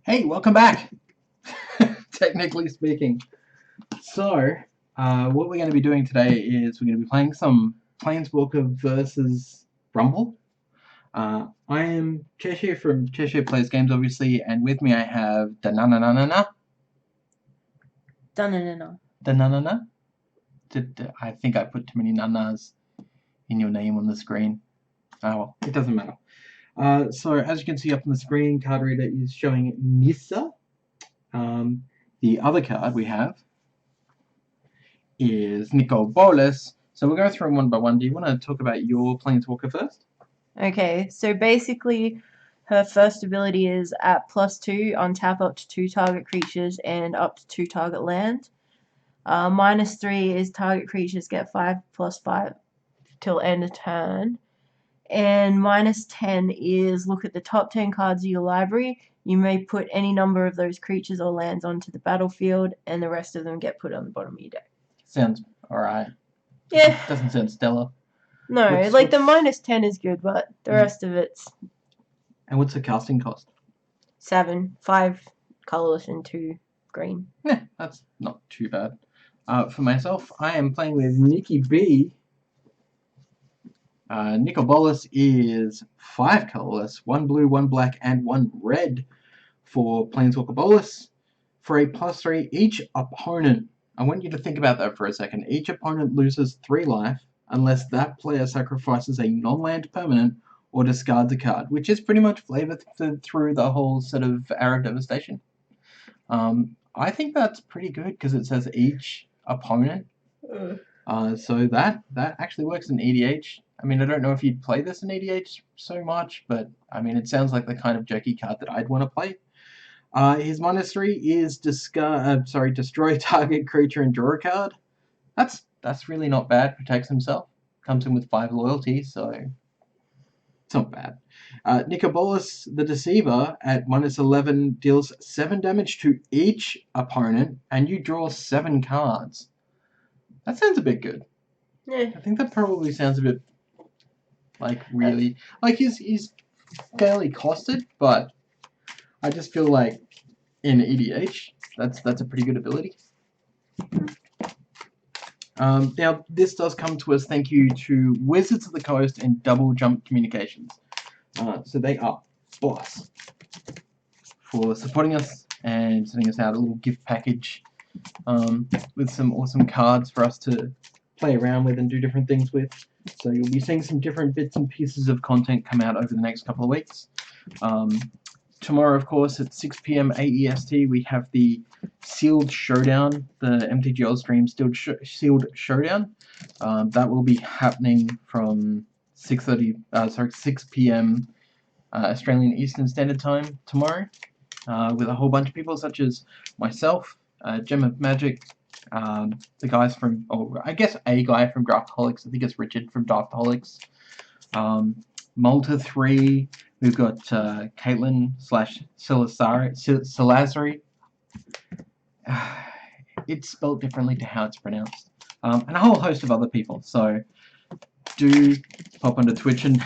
Hey, welcome back. Technically speaking. So, what we're going to be doing today is we're going to be playing some Planeswalker versus Rumble. I am Cheshire from Cheshire Plays Games, obviously, and with me I have Dananar. Dananar. I think I put too many nanas in your name on the screen. Oh well, it doesn't matter. So as you can see up on the screen, card reader is showing Nissa. The other card we have is Nicol Bolas. So we'll go through them one by one. Do you want to talk about your Planeswalker first? Okay, so basically her first ability is at +2, untap up to 2 target creatures and up to 2 target land. -3 is target creatures get 5/5 till end of turn. And -10 is look at the top 10 cards of your library. You may put any number of those creatures or lands onto the battlefield, and the rest of them get put on the bottom of your deck. Sounds alright. Yeah. Doesn't sound stellar. No, the -10 is good, but the rest of it's... And what's the casting cost? 7, 5 colorless and 2 green. Yeah, that's not too bad. For myself, I am playing with Nikki B. Nicol Bolas is 5 colorless, 1 blue, 1 black, and 1 red for Planeswalker Bolas. For a +3, each opponent, I want you to think about that for a second, each opponent loses 3 life unless that player sacrifices a non-land permanent or discards a card, which is pretty much flavored through the whole sort of Hour of Devastation. I think that's pretty good because it says each opponent. So that actually works in EDH. I mean, I don't know if you'd play this in EDH so much, but I mean, it sounds like the kind of jerky card that I'd want to play. His -3 is destroy target creature and draw a card. That's really not bad. Protects himself. Comes in with 5 loyalty, so it's not bad. Nicol Bolas, the Deceiver, at -11 deals 7 damage to each opponent, and you draw 7 cards. That sounds a bit good. Yeah. I think that probably sounds a bit really he's fairly costed, but I just feel like in EDH that's a pretty good ability. Now this does come to us thank you to Wizards of the Coast and Double Jump Communications. So they are boss for supporting us and sending us out a little gift package with some awesome cards for us to play around with and do different things with. So you'll be seeing some different bits and pieces of content come out over the next couple of weeks. Tomorrow, of course, at 6 PM AEST, we have the Sealed Showdown, the MTG AUStream Sealed Showdown. That will be happening from 6 PM Australian Eastern Standard Time tomorrow, with a whole bunch of people such as myself, Gem of Magic, the guys from, I guess a guy from Draftaholics, I think it's Richard from Draftaholics, Malta 3, we've got Caitlin /Salazari. It's spelled differently to how it's pronounced, and a whole host of other people, so do pop onto Twitch and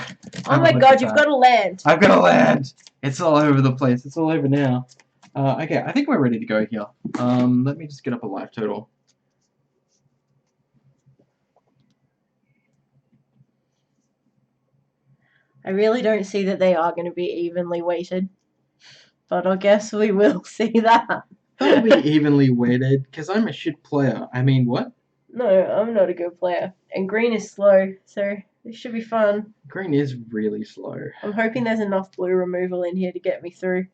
oh my god, you've got to land! I've got to land! It's all over the place, it's all over now. Okay, I think we're ready to go here. Let me just get up a live total. I really don't see that they are going to be evenly weighted. But I guess we will see that. They'll be evenly weighted, because I'm a shit player. I mean, what? No, I'm not a good player. And green is slow, so this should be fun. Green is really slow. I'm hoping there's enough blue removal in here to get me through.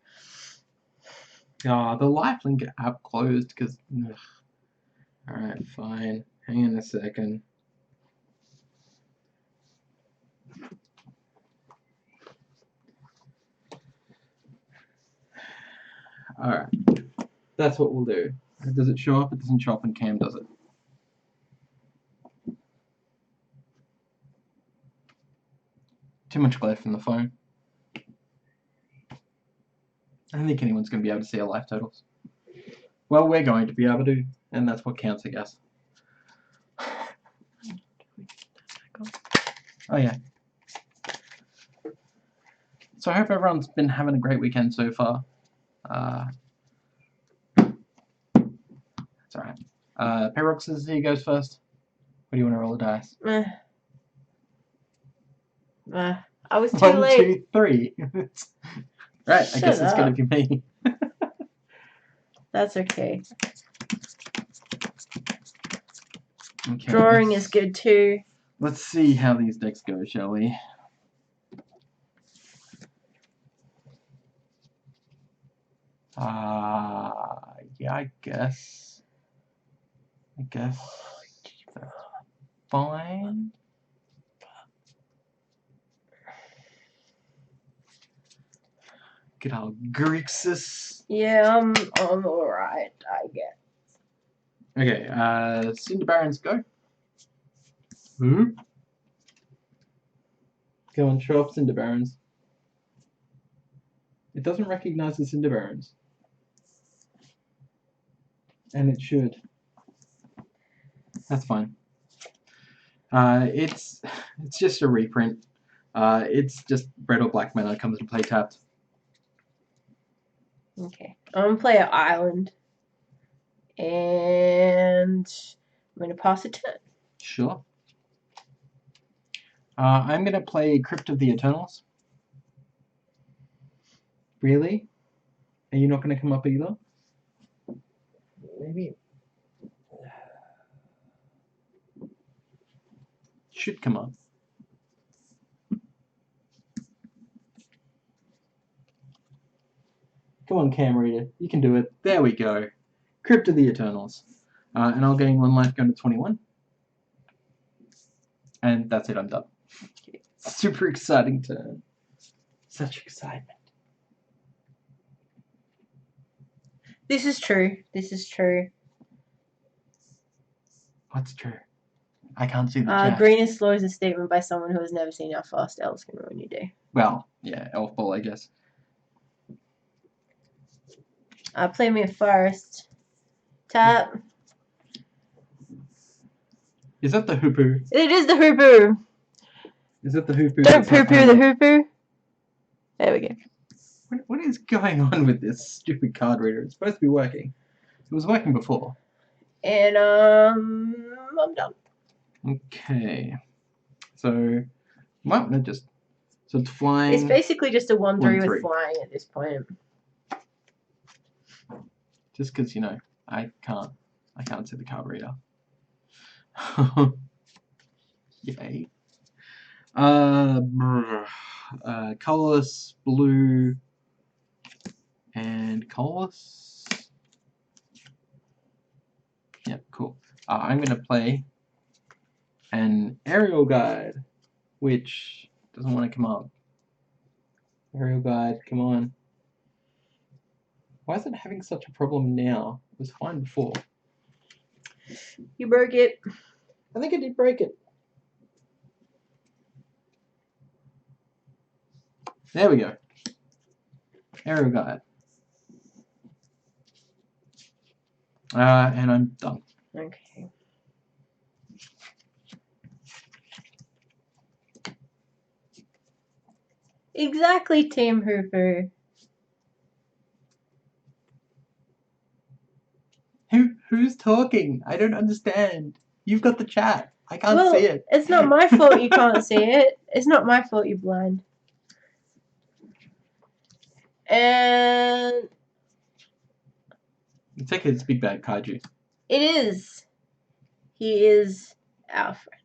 Oh, the lifelink app closed, because... Alright, fine. Hang on a second. Alright. That's what we'll do. Does it show up? It doesn't show up when Cam does it. Too much glare from the phone. I don't think anyone's going to be able to see our life totals. Well, we're going to be able to, and that's what counts, I guess. Oh, yeah. So I hope everyone's been having a great weekend so far. That's alright. Payroll says he goes first. What do you want to roll the dice? I was too 1, late. 2, 3. Right, I guess it's Shut going to be me. That's okay. Okay, Drawing is good too. Let's see how these decks go, shall we? Yeah, I guess that's fine. Good old Grixis. Yeah, I'm alright, I guess. Okay, Cinder Barons go. Go on, show up Cinder Barons. It doesn't recognize the Cinder Barons. And it should. That's fine. It's just a reprint. It's just red or black mana comes into play tapped. Okay. I'm gonna play an island. And I'm gonna pass a turn. Sure. I'm gonna play Crypt of the Eternals. Really? Are you not gonna come up either? Maybe. Should come up. Come on, Cam Reader. You can do it. There we go. Crypt of the Eternals. And I'll gain 1 life going to 21. And that's it, I'm done. Super exciting turn. Such excitement. This is true. This is true. What's true? I can't see the chat. Green is slow is a statement by someone who has never seen how fast elves can ruin your day. Well, yeah, Elf Ball, I guess. Play me a forest. Tap. Is that the Hoopoo? It is the Hoopoo. Is that the Hoopoo? Don't poo-poo the Hoopoo. There we go. What is going on with this stupid card reader? It's supposed to be working. It was working before. And I'm done. Okay. So might want to just it's flying. It's basically just a 1/3 1/3. with flying at this point. Just because, you know, I can't see the card reader. Yay. Colorless, blue, and colorless. Yep, cool. I'm gonna play an aerial guide, which doesn't want to come up. Aerial guide, come on. Why is it having such a problem now? It was fine before. You broke it. I think I did break it. There we go. Aerial guide. And I'm done. Okay. Exactly, Team Hooper. Who's talking? I don't understand. You've got the chat. I can't see it. It's not my fault you can't see it. It's not my fault you're blind. And It's like it's big bad kaiju. it is. He is our friend.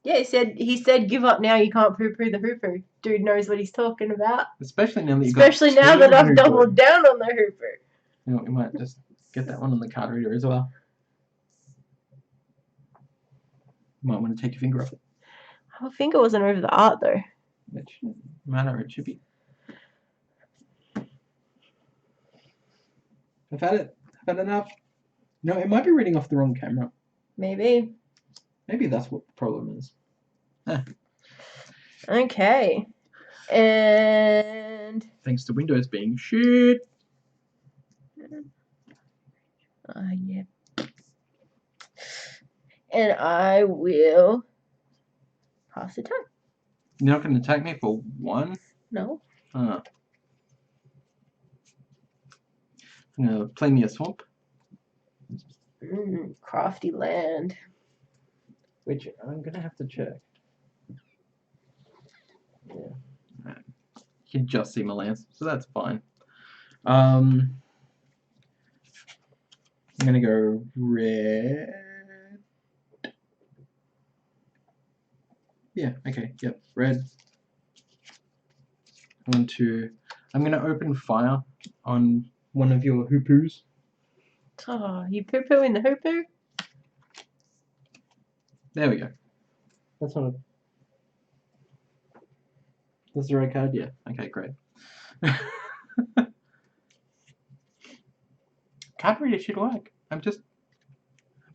Yeah, he said give up now, you can't poo-poo the hooper. Dude knows what he's talking about. Especially now that you've Especially got now that I've Hooper. doubled down on the hooper. You know, we might just get that one on the card reader as well. You might want to take your finger off it. I think it wasn't over the art though. It shouldn't matter, it should be. I've had it. I've had enough. No, it might be reading off the wrong camera. Maybe. Maybe that's what the problem is. Okay. And thanks to Windows being shit. yeah. And I will pass the time. You're not going to attack me for one? No. I'm going to play me a swamp. Crafty land. Which I'm going to have to check. Yeah. Right. You can just see my lands, so that's fine. I'm going to go red. Yeah, okay, yep, red. I'm going to open fire on one of your hoopers. Oh, you poo-poo in the hooper? There we go. That's not a... That's the right card? Yeah. Okay, great. Card reader should work. I'm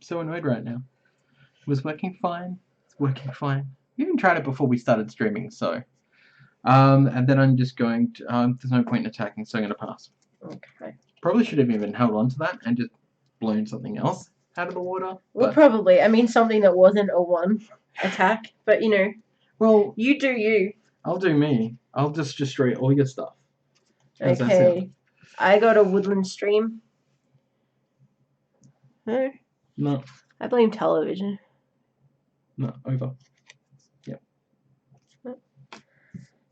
so annoyed right now. It was working fine. It's working fine. We even tried it before we started streaming, so... and then I'm just going to... there's no point in attacking, so I'm going to pass. Okay. Probably should have even held on to that and just blown something else out of the water. Well, probably. I mean, something that wasn't a one attack, but you know. Well, you do you. I'll do me. I'll just destroy all your stuff. How's that Okay. sound? I got a woodland stream. No. I blame television. No, over. Yep.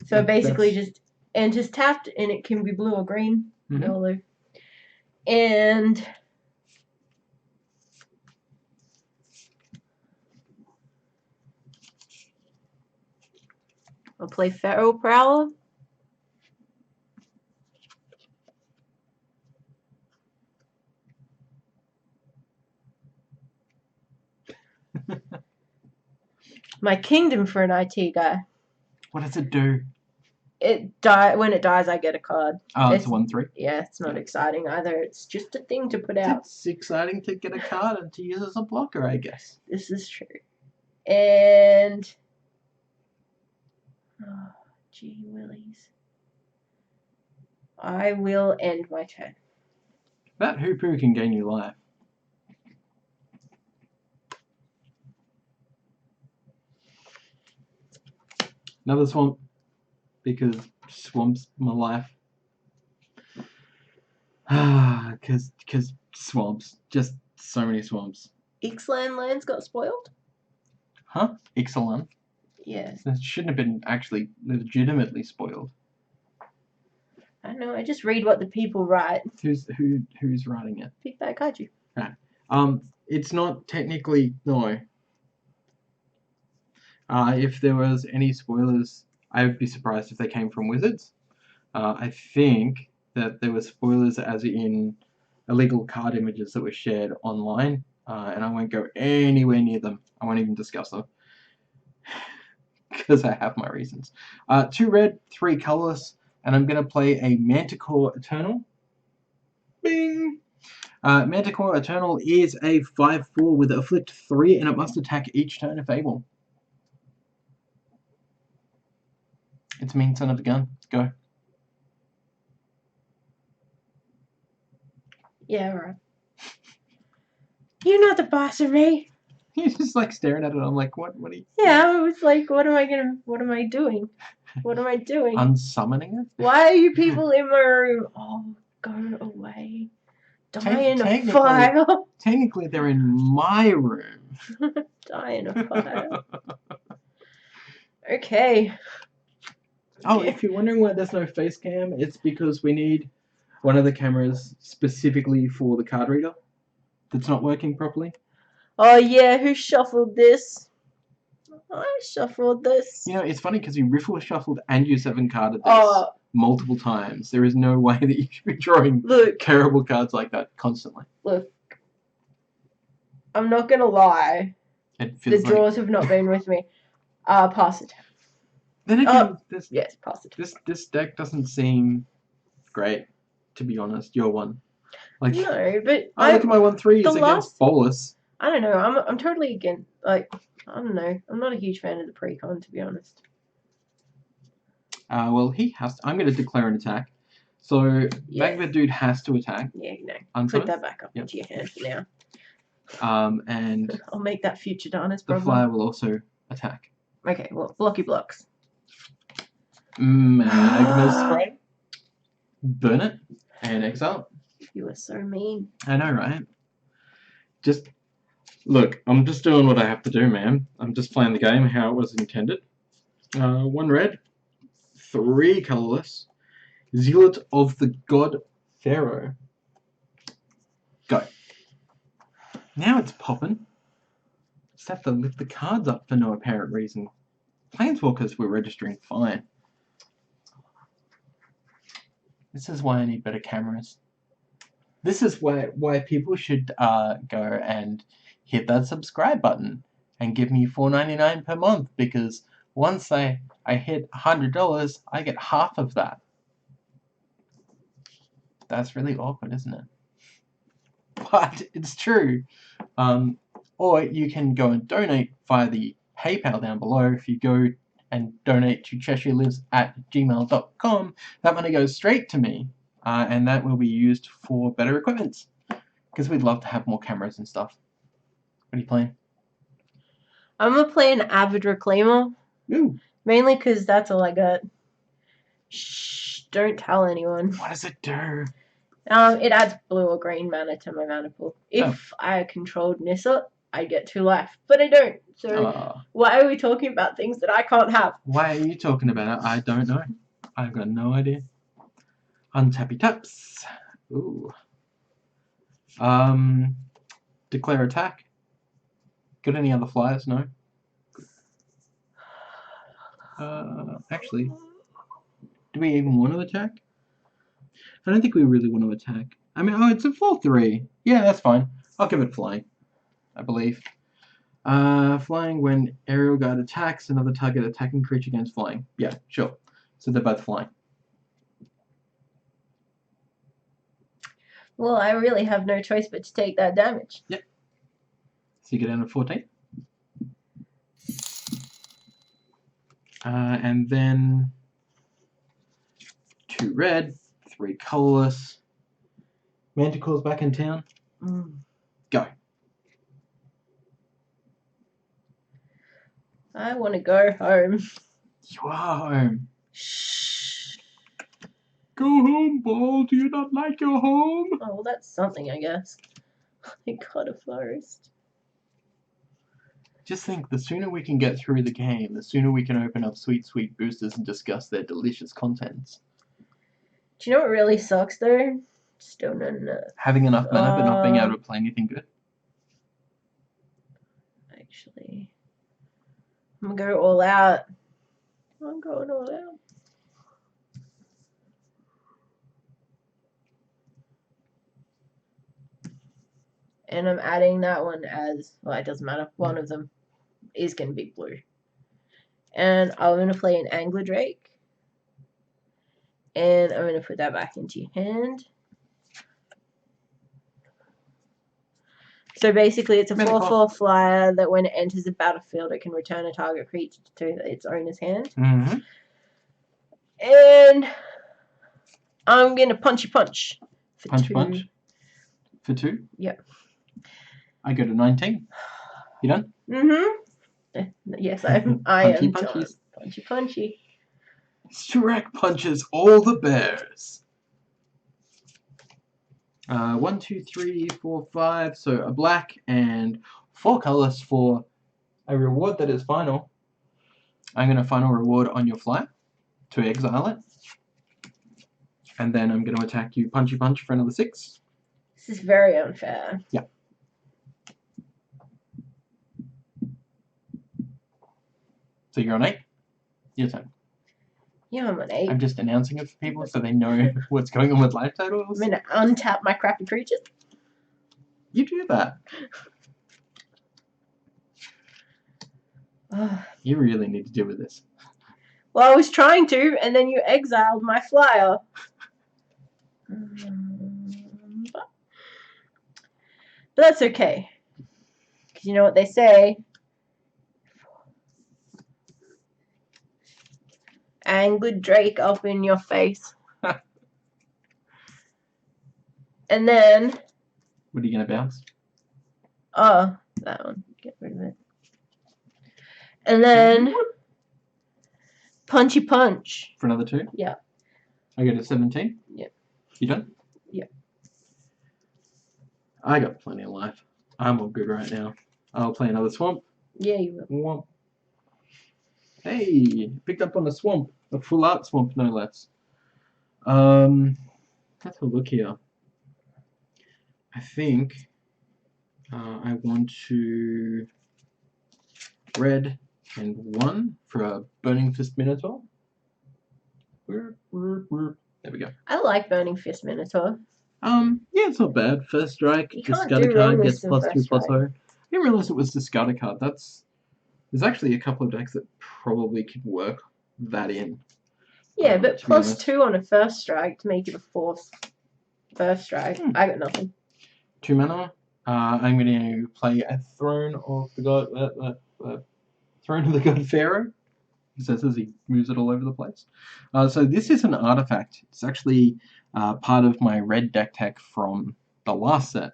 So Yeah, basically just enters tapped and it can be blue or green. Yellow. And I'll play Feral Prowler. My kingdom for an IT guy. What does it do? When it dies, I get a card. Oh, it's a 1/3. Yeah, it's not exciting either. It's just a thing to put out. It's exciting to get a card and to use as a blocker, I guess. This is true. And oh, gee willies. I will end my turn. That hooper can gain you life. Another swamp, because swamps my life. Because swamps, just so many swamps. Ixalan lands got spoiled? Huh? Ixalan? Yes. It shouldn't have been actually legitimately spoiled. I don't know, I just read what the people write. Who's writing it? Big Bad Kaiju. Right. It's not technically, no. If there was any spoilers, I would be surprised if they came from Wizards. I think that there were spoilers as in illegal card images that were shared online, and I won't go anywhere near them. I won't even discuss them. Because I have my reasons. 2 red, 3 colorless, and I'm going to play a Manticore Eternal. Bing! Manticore Eternal is a 5/4 with Afflict 3, and it must attack each turn if able. It's a mean son of a gun. Go. Yeah, right. You're not the boss of me. He's just like staring at it. I'm like, what are you? Yeah, I was like, what am I doing? What am I doing? Unsummoning it? Why are you people in my room? Oh, go away. Die in a fire. Technically, they're in my room. Die in a fire. Okay. Oh, if you're wondering why there's no face cam, it's because we need one of the cameras specifically for the card reader that's not working properly. Oh yeah, who shuffled this? I shuffled this. You know, it's funny because you riffle shuffled and you 7-carded this multiple times. There is no way that you should be drawing terrible cards like that constantly. Look, I'm not gonna lie. The draws have not been with me. Pass it. Then again, yes, pass it. This deck doesn't seem great, to be honest. Your one, like no, but I look at my 1/3 against Bolas. I don't know. I'm totally against. Like I don't know. I'm not a huge fan of the pre-con, to be honest. Well, he has to. I'm going to declare an attack. So that dude has to attack. Yeah, no. Put that back up into your hand for now. And I'll make that future Dana's problem. The flyer will also attack. Okay, well, blocky blocks. Magma Spray. Burn it and exile. You are so mean. I know, right? Just look, I'm just doing what I have to do, man. I'm just playing the game how it was intended. 1 red, 3 colorless. Zealot of the God Pharaoh. Go. Now it's popping. Just have to lift the cards up for no apparent reason. Planeswalkers were registering fine. This is why I need better cameras. This is why people should go and hit that subscribe button and give me $4.99 per month, because once I hit $100, I get half of that. That's really awkward, isn't it? But it's true. Or you can go and donate via the PayPal down below. If you go and donate to CheshireLives@gmail.com, that money goes straight to me, and that will be used for better equipment, because we'd love to have more cameras and stuff. What are you playing? I'm going to play an Avid Reclaimer. Ooh. Mainly because that's all I got. Shh, don't tell anyone. What does it do? It adds blue or green mana to my mana pool. If I controlled Nissa, I'd get 2 life, but I don't. So why are we talking about things that I can't have? Why are you talking about it? I don't know. I've got no idea. Untappy taps. Ooh. Declare attack. Got any other flyers? No. Actually, do we even want to attack? I don't think we really want to attack. I mean, it's a 4/3. Yeah, that's fine. I'll give it flying, I believe. Flying when aerial guard attacks another target attacking creature gains flying. Yeah, sure. So they're both flying. Well, I really have no choice but to take that damage. Yep. So you get down to 14. And then 2 red, 3 colorless. Manticore's back in town. Go. I want to go home. You are home. Shh. Go home, Ball. Do you not like your home? Oh, well, that's something, I guess. I got a forest. Just think, the sooner we can get through the game, the sooner we can open up sweet, sweet boosters and discuss their delicious contents. Do you know what really sucks, though? Still not enough. Having enough mana but not being able to play anything good? Actually, I'm going to go all out. I'm going all out. And I'm adding that one as, well, it doesn't matter. One of them is going to be blue. And I'm going to play an Angler Drake. And I'm going to put that back into your hand. So basically, it's a 4/4 flyer that when it enters the battlefield, it can return a target creature to its owner's hand. Mm-hmm. And I'm going to punch. For 2. Punch. For 2? Yep. I go to 19. You done? Mm-hmm. Yes, I am. Punchies. Punchy. Strike punches all the bears. 1, 2, 3, 4, 5. So a black and 4 colors for a reward that is final. I'm going to final reward on your flyer. to exile it. And then I'm going to attack you punchy punch for another 6. This is very unfair. Yeah. So you're on 8. Your turn. Yeah, I'm on 8. I'm just announcing it for people so they know what's going on with life totals. I'm going to untap my crappy creatures. You do that. You really need to deal with this. Well, I was trying to, and then you exiled my flyer. But that's okay. Because you know what they say? Angered Drake up in your face. And then... What are you going to bounce? Oh, that one. Get rid of it. And then... Punchy punch. For another 2? Yeah. I go to 17? Yep. You done? Yep. I got plenty of life. I'm all good right now. I'll play another swamp. Yeah, you will. Womp. Hey, picked up on a swamp. A full art swamp, no less. Let's have a look here. I think I want to red and 1 for a Burning Fist Minotaur. There we go. I like Burning Fist Minotaur. Yeah, it's not bad. First strike, You can't discard a do wrong card, with gets some +2 first +0. strike. I didn't realize it was discard a card. There's actually a couple of decks that probably could work that in. Yeah, but to be honest. +2 on a first strike to make it a 4th first strike. I got nothing. 2 mana. I'm going to play a Throne of the God, Throne of the God Pharaoh. He says as he moves it all over the place. So this is an artifact. It's actually part of my red deck tech from the last set.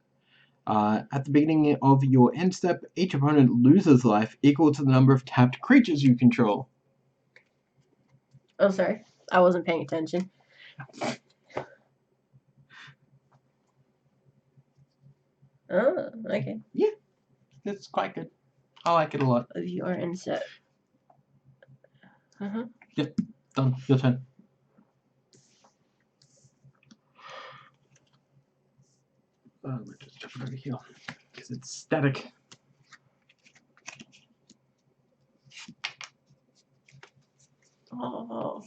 At the beginning of your end step, each opponent loses life equal to the number of tapped creatures you control. Oh, sorry. I wasn't paying attention. Oh, okay. Yeah, it's quite good. I like it a lot. Of your end set. Yep, done. Your turn. Let's just jump over here because it's static. Oh.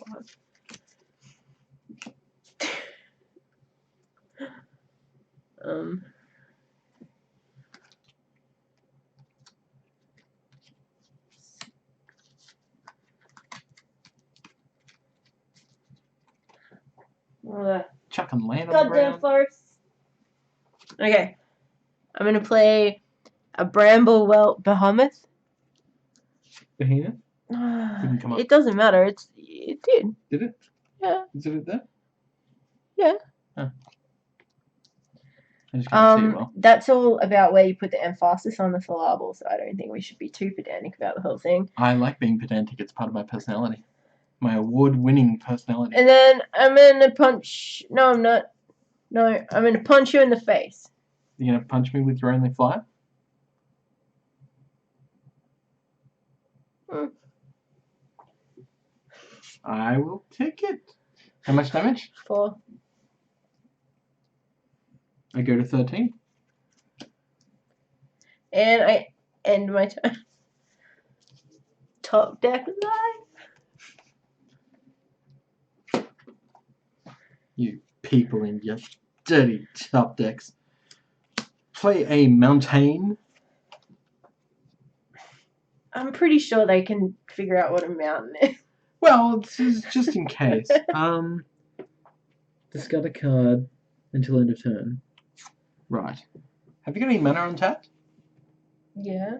Chuck and land on the Goddamn ground. farce. Okay. I'm gonna play a Bramblewelt Behemoth. Behemoth? Didn't come up. It doesn't matter. It did. Did it? Yeah. Is it there? Yeah. Oh. I just can't see it well. That's all about where you put the emphasis on the syllable, so I don't think we should be too pedantic about the whole thing. I like being pedantic. It's part of my personality. My award-winning personality. And then I'm gonna punch... No, I'm not. No, I'm gonna punch you in the face. You're gonna punch me with your only flyer? I will take it. How much damage? 4. I go to 13. And I end my turn. Top deck live. You people in your dirty top decks. Play a mountain. I'm pretty sure they can figure out what a mountain is. Well, this is just in case. Discard a card until end of turn. Right. Have you got any mana untapped? Yeah.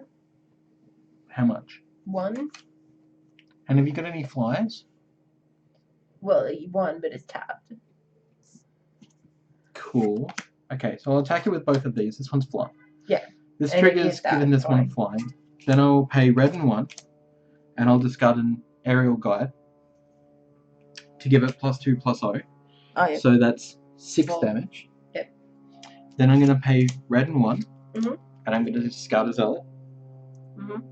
How much? 1. And have you got any flyers? Well, 1, but it's tapped. Cool. Okay, so I'll attack you with both of these. This one's flying. Yeah. This And triggers that, given this one flying. Then I'll pay red and 1, and I'll discard an aerial guide to give it +2/+0. Oh, yeah. So that's 6 damage. Yep. Then I'm going to pay red and 1, Mhm. and I'm going to discard a zealot. Mhm.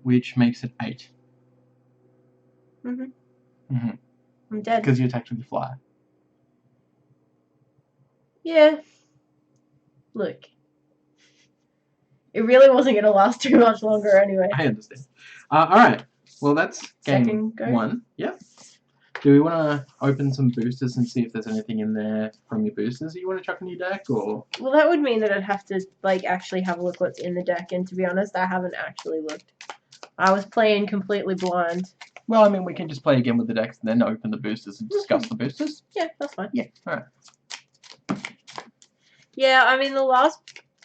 Which makes it 8. Mm-hmm. I'm dead. Because you attacked with the fly. Yeah. Look. It really wasn't going to last too much longer anyway. I understand. Alright. Well, that's game Second go. 1. Yep. Do we want to open some boosters and see if there's anything in there from your boosters that you want to chuck in your deck, or? Well, that would mean that I'd have to like actually have a look what's in the deck, and to be honest, I haven't actually looked. I was playing completely blind. Well, I mean, we can just play again with the decks and then open the boosters and discuss the boosters. Yeah, that's fine. Yeah, alright. Yeah, I mean,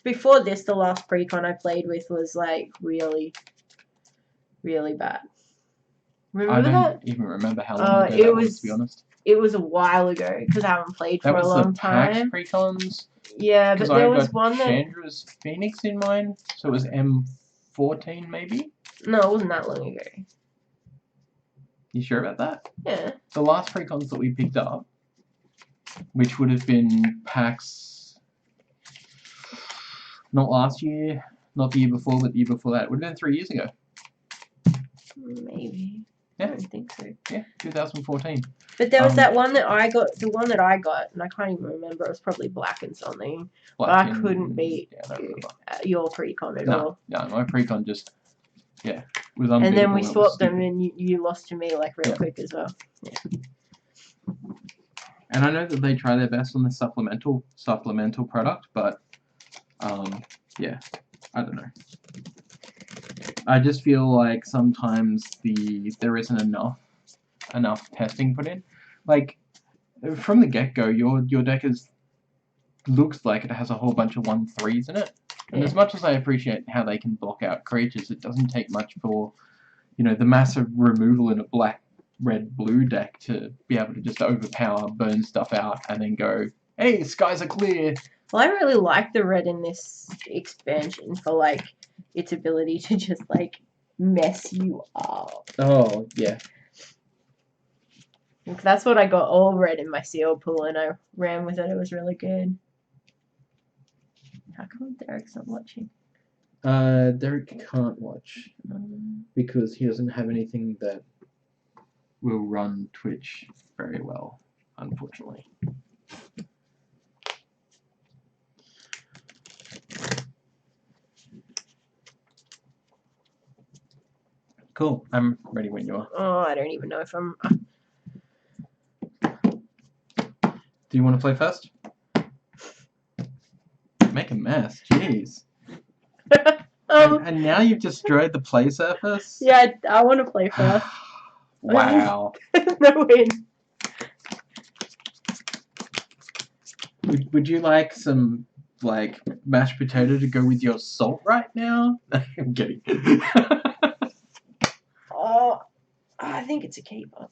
before this, the last pre-con I played with was like really, really bad. Remember that? I don't even remember how long ago that was, to be honest. It was a while ago because I haven't played for a long time. That was the PAX pre-cons. Yeah, but there was one that Chandra's Phoenix in mine, so it was M14 maybe? No, it wasn't that long ago. You sure about that? Yeah. The last pre-cons that we picked up, which would have been PAX, not last year, not the year before, but the year before that, it would have been 3 years ago. Maybe. Yeah. I don't think so. Yeah, 2014. But there was that one that I got, and I can't even remember, it was probably black and something. But I couldn't beat your pre-con at all. No, my pre-con just, was unbeatable. And then we swapped them and you lost to me like real quick as well. Yeah. And I know that they try their best on the supplemental product, but, yeah, I don't know. I just feel like sometimes there isn't enough testing put in. Like, from the get-go, your deck looks like it has a whole bunch of 1/3s in it. And as much as I appreciate how they can block out creatures, it doesn't take much for, the massive removal in a black, red, blue deck to be able to just overpower, burn stuff out, and then go, hey, skies are clear. Well, I really like the red in this expansion for, like, its ability to just, like, mess you up. Oh, yeah. That's what I got all red in my seal pool, and I ran with it. It was really good. How come Derek's not watching? Derek can't watch because he doesn't have anything that will run Twitch very well, unfortunately. Cool. I'm ready when you are. Oh, I don't even know if I'm... Do you want to play first? Make a mess. Jeez. And now you've destroyed the play surface? Yeah, I want to play first. Wow. No win. Would you like some, like, mashed potato to go with your salt right now? I'm kidding. Oh, I think it's a keeper.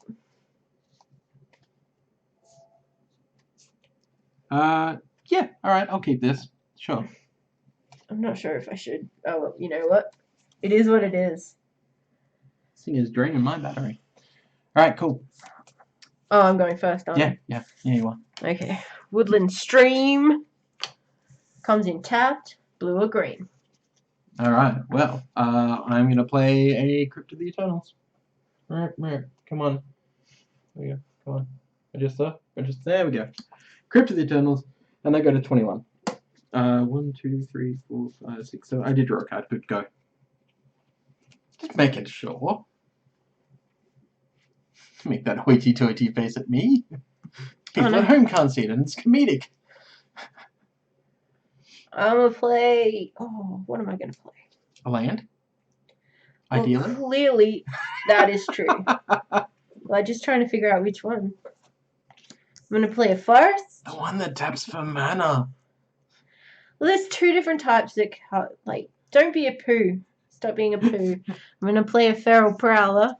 Yeah, alright, I'll keep this. Sure. I'm not sure if I should. Oh, well, you know what? It is what it is. This thing is draining my battery. Alright, cool. Oh, I'm going first, aren't I? Yeah, you are. Okay. Woodland Stream. Comes in tapped, blue or green. Alright, well, I'm going to play a Crypt of the Eternals. Alright, come on. There we go, come on. There we go. Crypt of the Eternals, and they go to 21. 1, 2, 3, 4, 5, 6, 7. I did draw a card. Good, go. Just making sure. Make that hoity-toity face at me. People at home can't see it, and it's comedic. I'm gonna play... Oh, what am I gonna play? A land? Well, ideally? Clearly, that is true. I'm just trying to figure out which one. I'm gonna play a forest. The one that taps for mana. Well, there's two different types that like. Don't be a poo. Stop being a poo. I'm gonna play a feral prowler.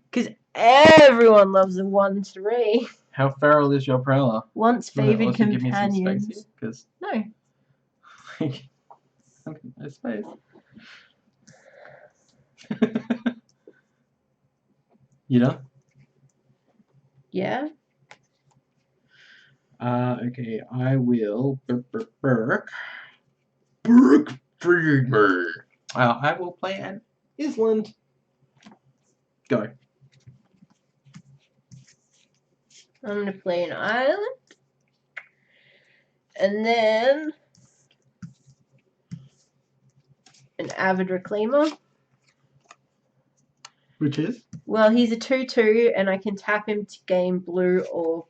Because everyone loves a 1/3. How feral is your prowler? Once favored companions. Give me some space here, No. No space. You done? Yeah. Okay, I will. I will play an Island. Go. I'm going to play an island. And then an Avid Reclaimer. Which is? Well, he's a 2/2, and I can tap him to gain blue or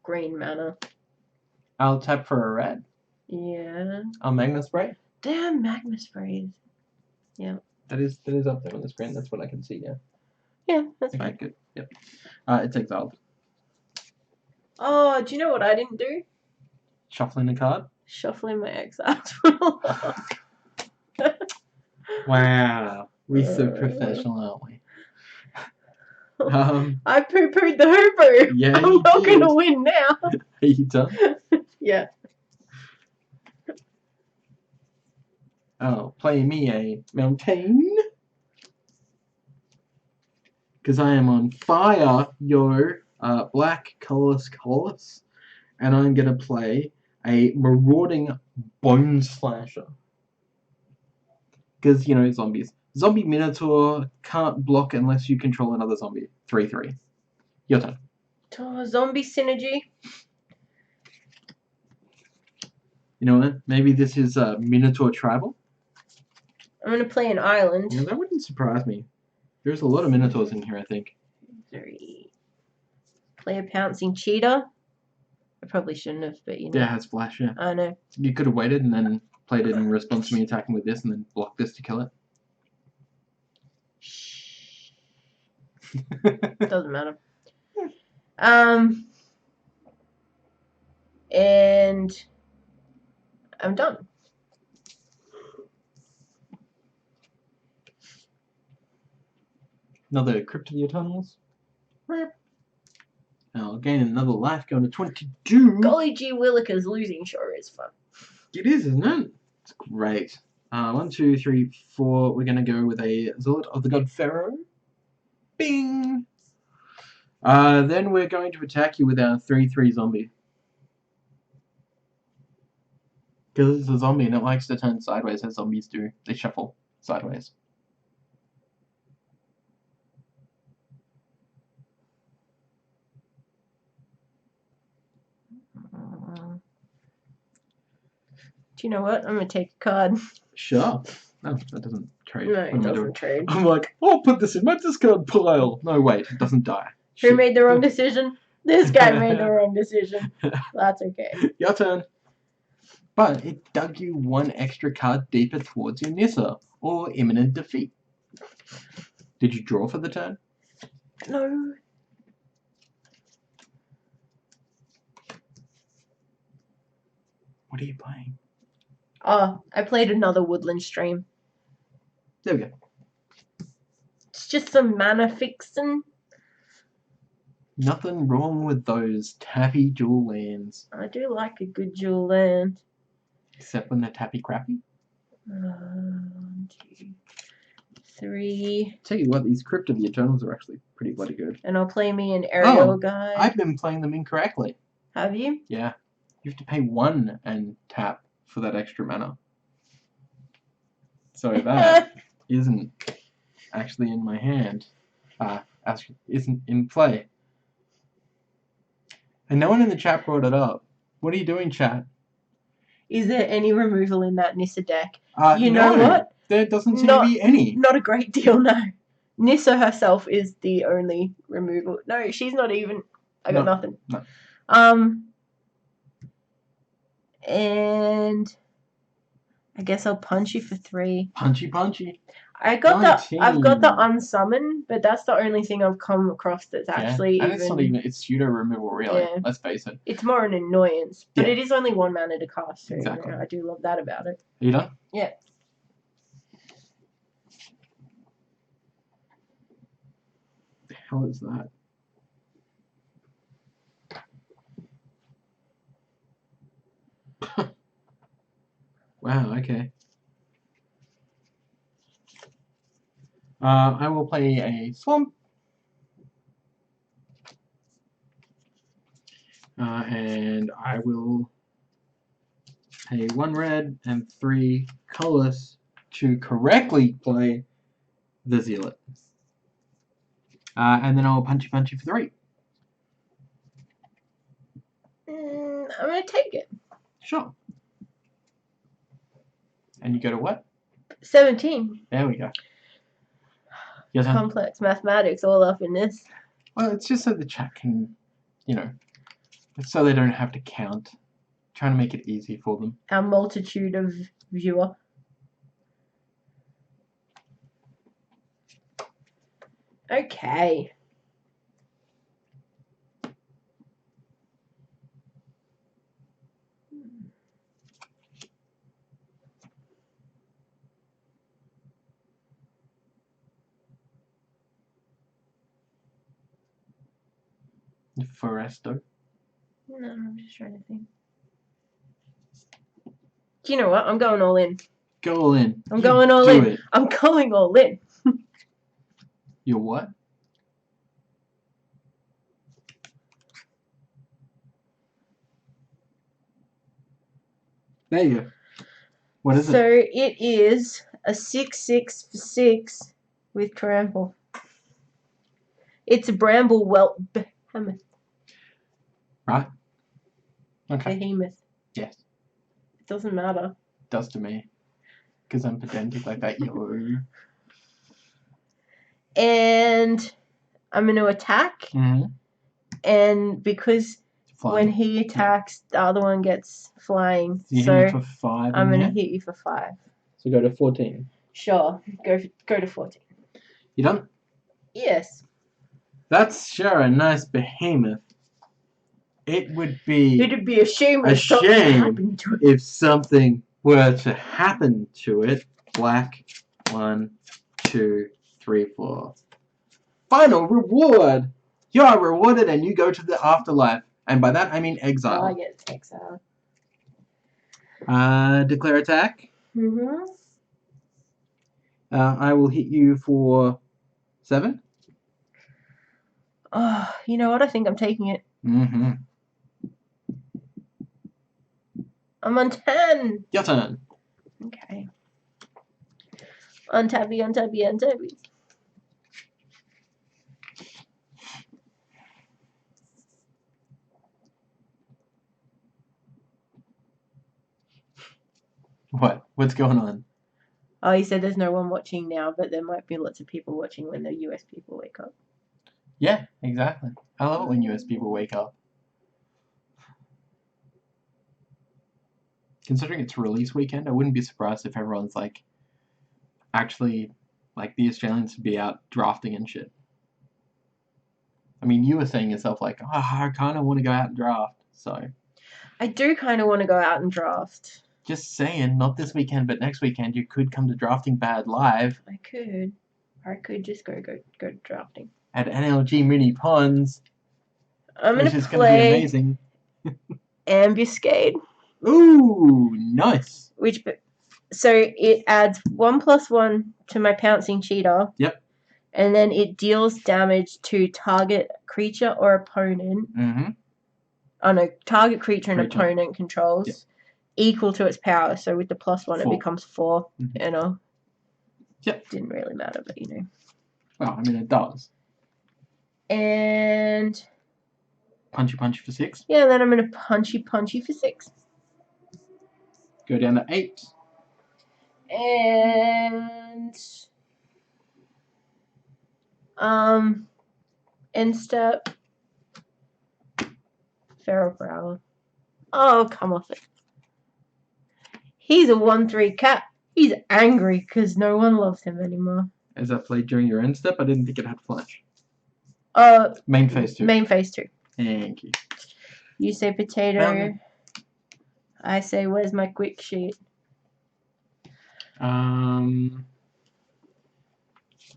green mana. I'll tap for a red. Yeah. I'll Magma Spray. Damn, Magma Sprays. Yeah. That is up there on the screen. That's what I can see. Yeah. Yeah, that's Okay, fine. good. Yep. It's exiled. Oh, do you know what I didn't do? Shuffling a card. Shuffling my exiles. Wow, we're so professional, aren't we? I poo-pooed the hoo-poo. Yeah, I'm not going to win now. Are you done? Yeah. Oh, play me a mountain. Because I am on fire, yo. Black, colorless. And I'm going to play a marauding bone slasher. Because, you know, zombies. Zombie Minotaur can't block unless you control another zombie. 3/3. Your turn. Oh, zombie synergy. You know what? Maybe this is Minotaur Tribal. I'm going to play an island. Yeah, that wouldn't surprise me. There's a lot of Minotaurs in here, I think. 3. Play a pouncing cheetah. I probably shouldn't have, but you know. Yeah, it has flash, yeah. I know. You could have waited and then played it in response to me attacking with this and then blocked this to kill it. Doesn't matter. And I'm done. Another Crypt of the Eternals. I'll gain another life going to 22. Golly gee willikers, losing sure is fun. It is, isn't it? It's great. 1, 2, 3, 4. We're going to go with a Zealot of the God Pharaoh. Bing! Then we're going to attack you with our 3/3 zombie. Because it's a zombie and it likes to turn sideways as zombies do. They shuffle sideways. Do you know what? I'm going to take a card. Sure. No, that doesn't trade. No, it doesn't trade. I'm like, I'll put this in my discard pile. No, wait, it doesn't die. Who Shit. made the wrong decision? This guy made the wrong decision. That's okay. Your turn. But it dug you one extra card deeper towards your Nissa, or imminent defeat. Did you draw for the turn? No. What are you playing? Oh, I played another Woodland Stream. There we go. It's just some mana fixing. Nothing wrong with those tappy dual lands. I do like a good dual land. Except when they're tappy crappy. 1, 2, 3. Tell you what, these Crypt of the Eternals are actually pretty bloody good. And I'll play me an aerial guy. I've been playing them incorrectly. Have you? Yeah. You have to pay 1 and tap for that extra mana. So that isn't actually in my hand. Isn't in play. And no one in the chat brought it up. What are you doing, chat? Is there any removal in that Nissa deck? You know what? There doesn't seem to be any. Not a great deal, no. Nissa herself is the only removal. No, she's not even. I got nothing. No. And I guess I'll punch you for 3. Punchy. I've got the unsummon, but that's the only thing I've come across that's actually and it's not even, it's pseudo removal really, Yeah. let's face it. It's more an annoyance, but Yeah. it is only 1 mana to cast, so Exactly. you know, I do love that about it. Are you done? Yeah. The hell is that? Wow, okay. I will play a Swamp. And I will pay 1 red and 3 colorless to correctly play the Zealot. And then I'll punchy for 3. I'm going to take it. Sure. And you go to what? 17. There we go. Your turn. Complex mathematics all up in this. Well, it's just so the chat can, you know, so they don't have to count. Trying to make it easy for them. Our multitude of viewer. Okay. Foresto. No, I'm just trying to think. Do you know what? I'm going all in. Go all in. I'm going all in. It. I'm going all in. You're what? There you go. What is it? So it is a 6/6 for 6 with trample. It's a bramble behemoth. Right. Okay. Behemoth. Yes. It doesn't matter. It does to me. Because I'm pedantic like that, yo. And I'm going to attack. Mm-hmm. And because Flying. when he attacks, the other one gets flying. You so hit me for 5. I'm going to hit you for 5. So go to 14. Sure. Go to 14. You done? Yes. That's sure a nice behemoth. It would be It'd be a shame if something happened to it. if something were to happen to it. Black. 1, 2, 3, 4. Final reward! You are rewarded and you go to the afterlife. And by that I mean exile. Oh, I get exile. Declare attack. Mm-hmm. I will hit you for 7. Oh, you know what? I think I'm taking it. Mm-hmm. I'm on 10. Your turn. Okay. Untabby, untabby, untabby. What? What's going on? Oh, he said there's no one watching now, but there might be lots of people watching when the US people wake up. Yeah, exactly. I love it when US people wake up. Considering it's release weekend, I wouldn't be surprised if everyone's like actually like the Australians would be out drafting and shit. I mean, you were saying yourself like, oh, I kind of want to go out and draft. So I do kind of want to go out and draft. just saying, not this weekend, but next weekend, you could come to Drafting Bad live. I could. Or I could just go drafting. At NLG Mini Ponds. I'm going which to is going to be play amazing. Ambuscade. Ooh, nice. So it adds 1+1 to my pouncing cheetah. Yep. And then it deals damage to target creature or opponent. Mm-hmm. Oh no, target creature and opponent controls. Yep. Equal to its power. So with the +1 4. it becomes 4. Mm-hmm. You know. Yep. Didn't really matter, but you know. Well, I mean it does. And Punchy for 6. yeah, then I'm gonna punchy for 6. Go down to 8. And end step. Feral Prowler. Oh, come off it. He's a 1/3 cat. He's angry because no one loves him anymore. As I played during your end step, I didn't think it had flash. Main phase 2. Main phase 2. Thank you. You say potato. I say, where's my quick sheet?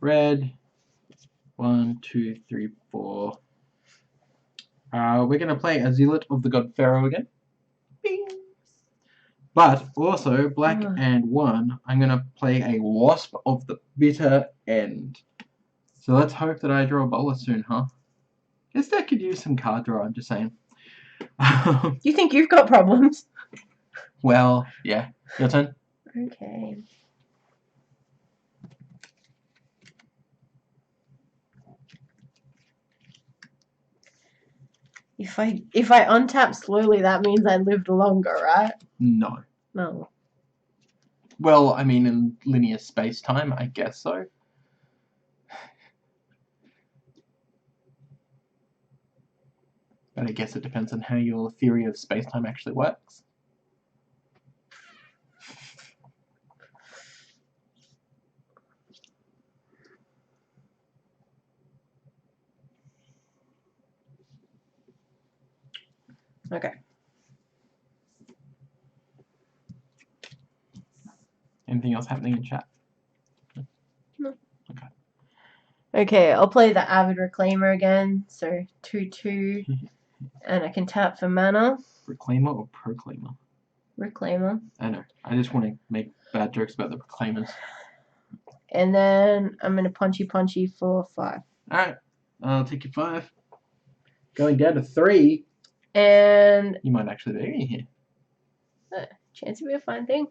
Red. 1, 2, 3, 4. We're gonna play a Zealot of the God Pharaoh again. Bing. But also, black and 1, I'm gonna play a Wasp of the Bitter End. So let's hope that I draw a Bolas soon, huh? Guess that could use some card draw, I'm just saying. You think you've got problems? Well, yeah. Your turn. Okay. If I untap slowly, that means I lived longer, right? No. No. Well, I mean, in linear space-time, I guess so. But I guess it depends on how your theory of space-time actually works. Okay. Anything else happening in chat? No. Okay. Okay, I'll play the Avid Reclaimer again. So 2/2, and I can tap for mana. Reclaimer or Proclaimer? Reclaimer. I know. I just want to make bad jokes about the Proclaimers. And then I'm gonna punchy for 5. Alright. I'll take your 5. Going down to 3. And You might actually be in here. chance to be a fine thing.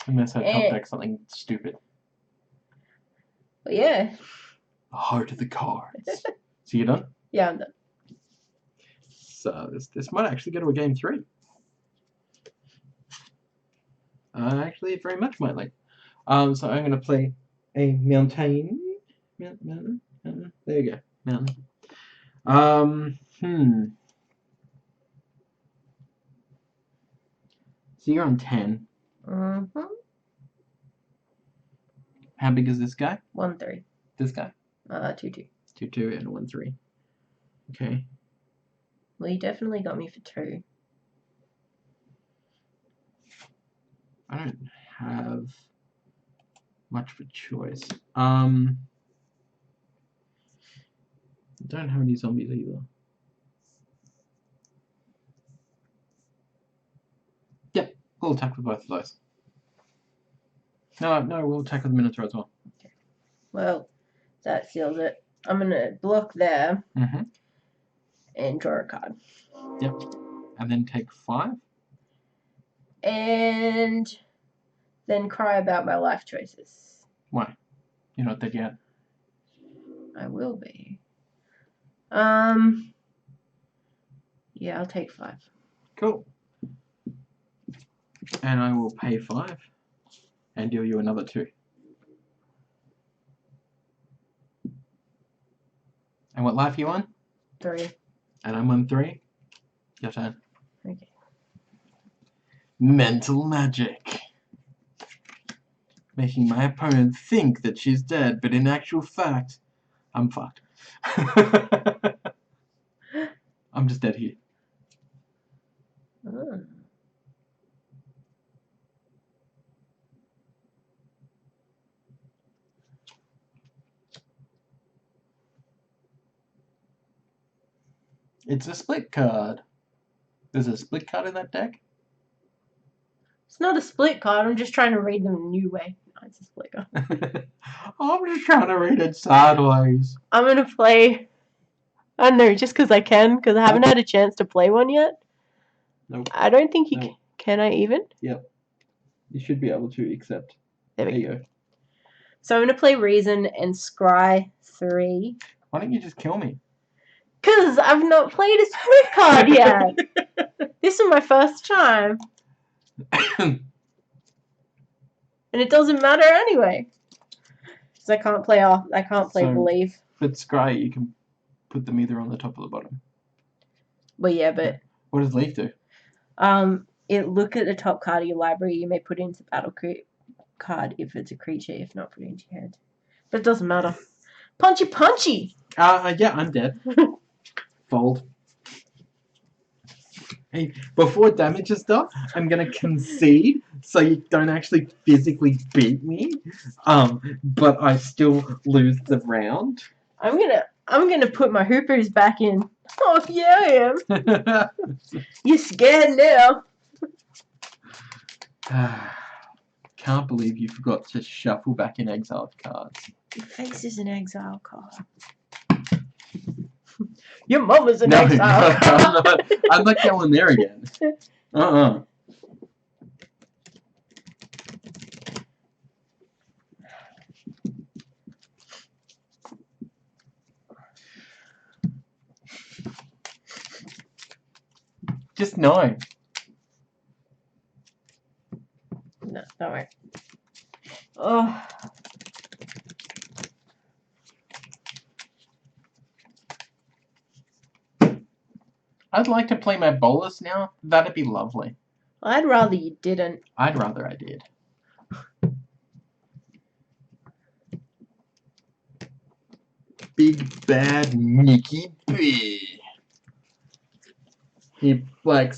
Unless I top deck something stupid. But yeah. The heart of the cards. So you're done? Yeah, I'm done. So this might actually go to a game 3. Actually, it very much might. So I'm going to play a mountain. Mountain. There you go. Mountain. So you're on 10. Mm-hmm. How big is this guy? 1/3. This guy? 2/2. 2/2 and 1/3. Okay. Well, you definitely got me for 2. I don't have much of a choice. Don't have any zombies either. Yep, we'll attack with both of those. No, we'll attack with the Minotaur as well. Okay. Well, that seals it. I'm gonna block there and draw a card. Yep. And then take 5. And then cry about my life choices. Why? You're not dead yet. I will be. Yeah, I'll take 5. Cool. And I will pay 5 and deal you another 2. And what life are you on? 3. And I'm on 3. Your turn. Okay. Mental magic. Making my opponent think that she's dead, but in actual fact, I'm fucked. I'm just dead here. Oh. It's a split card. There's a split card in that deck? It's not a split card. I'm just trying to read them a new way. No, it's a split card. I'm just trying to read it sideways. I'm gonna play. I don't know, just because I can, because I haven't had a chance to play one yet. Nope. I don't think you can. Can I even? Yep. You should be able to, except. There you go. So I'm gonna play Reason and Scry 3. Why don't you just kill me? Because I've not played a split card yet. This is my first time. And it doesn't matter anyway. Because I can't play Believe. But Scry, you can put them either on the top or the bottom. Well, yeah, but... What does Leaf do? Look at the top card of your library. You may put it into battle card if it's a creature, if not put it into your hand. But it doesn't matter. Punchy! Yeah, I'm dead. Fold. Hey, before damage is done, I'm gonna concede so you don't actually physically beat me. But I still lose the round. I'm gonna put my hoopers back in. Oh yeah, I am. You scared now? Can't believe you forgot to shuffle back in exiled cards. Your face is an exile card. Your mum is an exile card. I'm not going there again. Just no. No, don't worry. Oh. I'd like to play my Bolas now. That'd be lovely. I'd rather you didn't. I'd rather I did. Big bad Nicky B. He like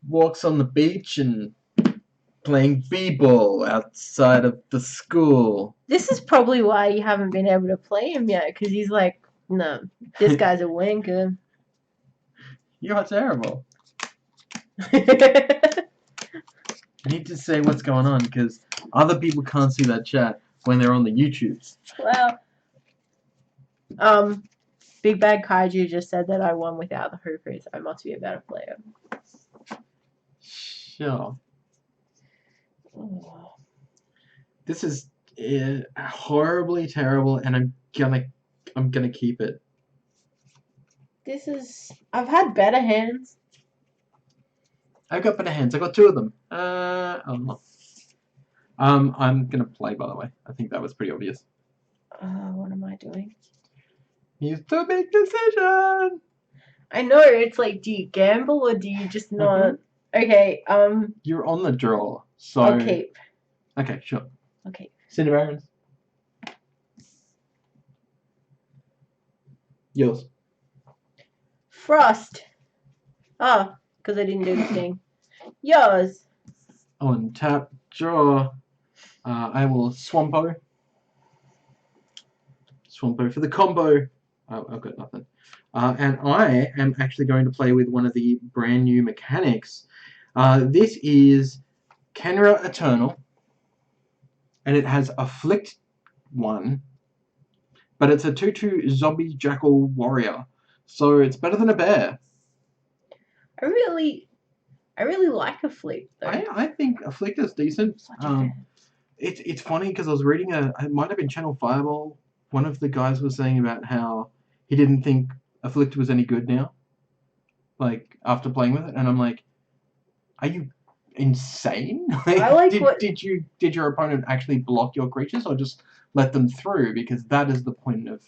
walks on the beach and playing b-ball outside of the school. This is probably why you haven't been able to play him yet, because he's like, no, this guy's a wanker. You're terrible. I need to say what's going on because other people can't see that chat when they're on the YouTubes. Well, Big Bad Kaiju just said that I won without the hoopers. I must be a better player. Sure. Oh. This is horribly terrible, and I'm gonna keep it. This is. I've had better hands. I've got better hands. I got two of them. Oh. I'm gonna play. By the way, I think that was pretty obvious. What am I doing? Here's the big decision. I know, it's like, do you gamble or do you just not? Okay, You're on the draw, so... I'll keep. Okay, sure. Okay. Cinderbarons. Yours. Frost. Oh, because I didn't do the thing. Yours. On tap, draw. I will Swampo. Swampo for the combo. Oh, I've got nothing. And I am actually going to play with one of the brand new mechanics. This is Kenra Eternal. And it has Afflict 1. But it's a 2/2 zombie jackal warrior. So it's better than a bear. I really like Afflict though. I think Afflict is decent. It's funny because I was reading it might have been Channel Fireball. One of the guys was saying about how he didn't think Afflict was any good now, like after playing with it, and I'm like, are you insane? I like did your opponent actually block your creatures or just let them through? Because that is the point of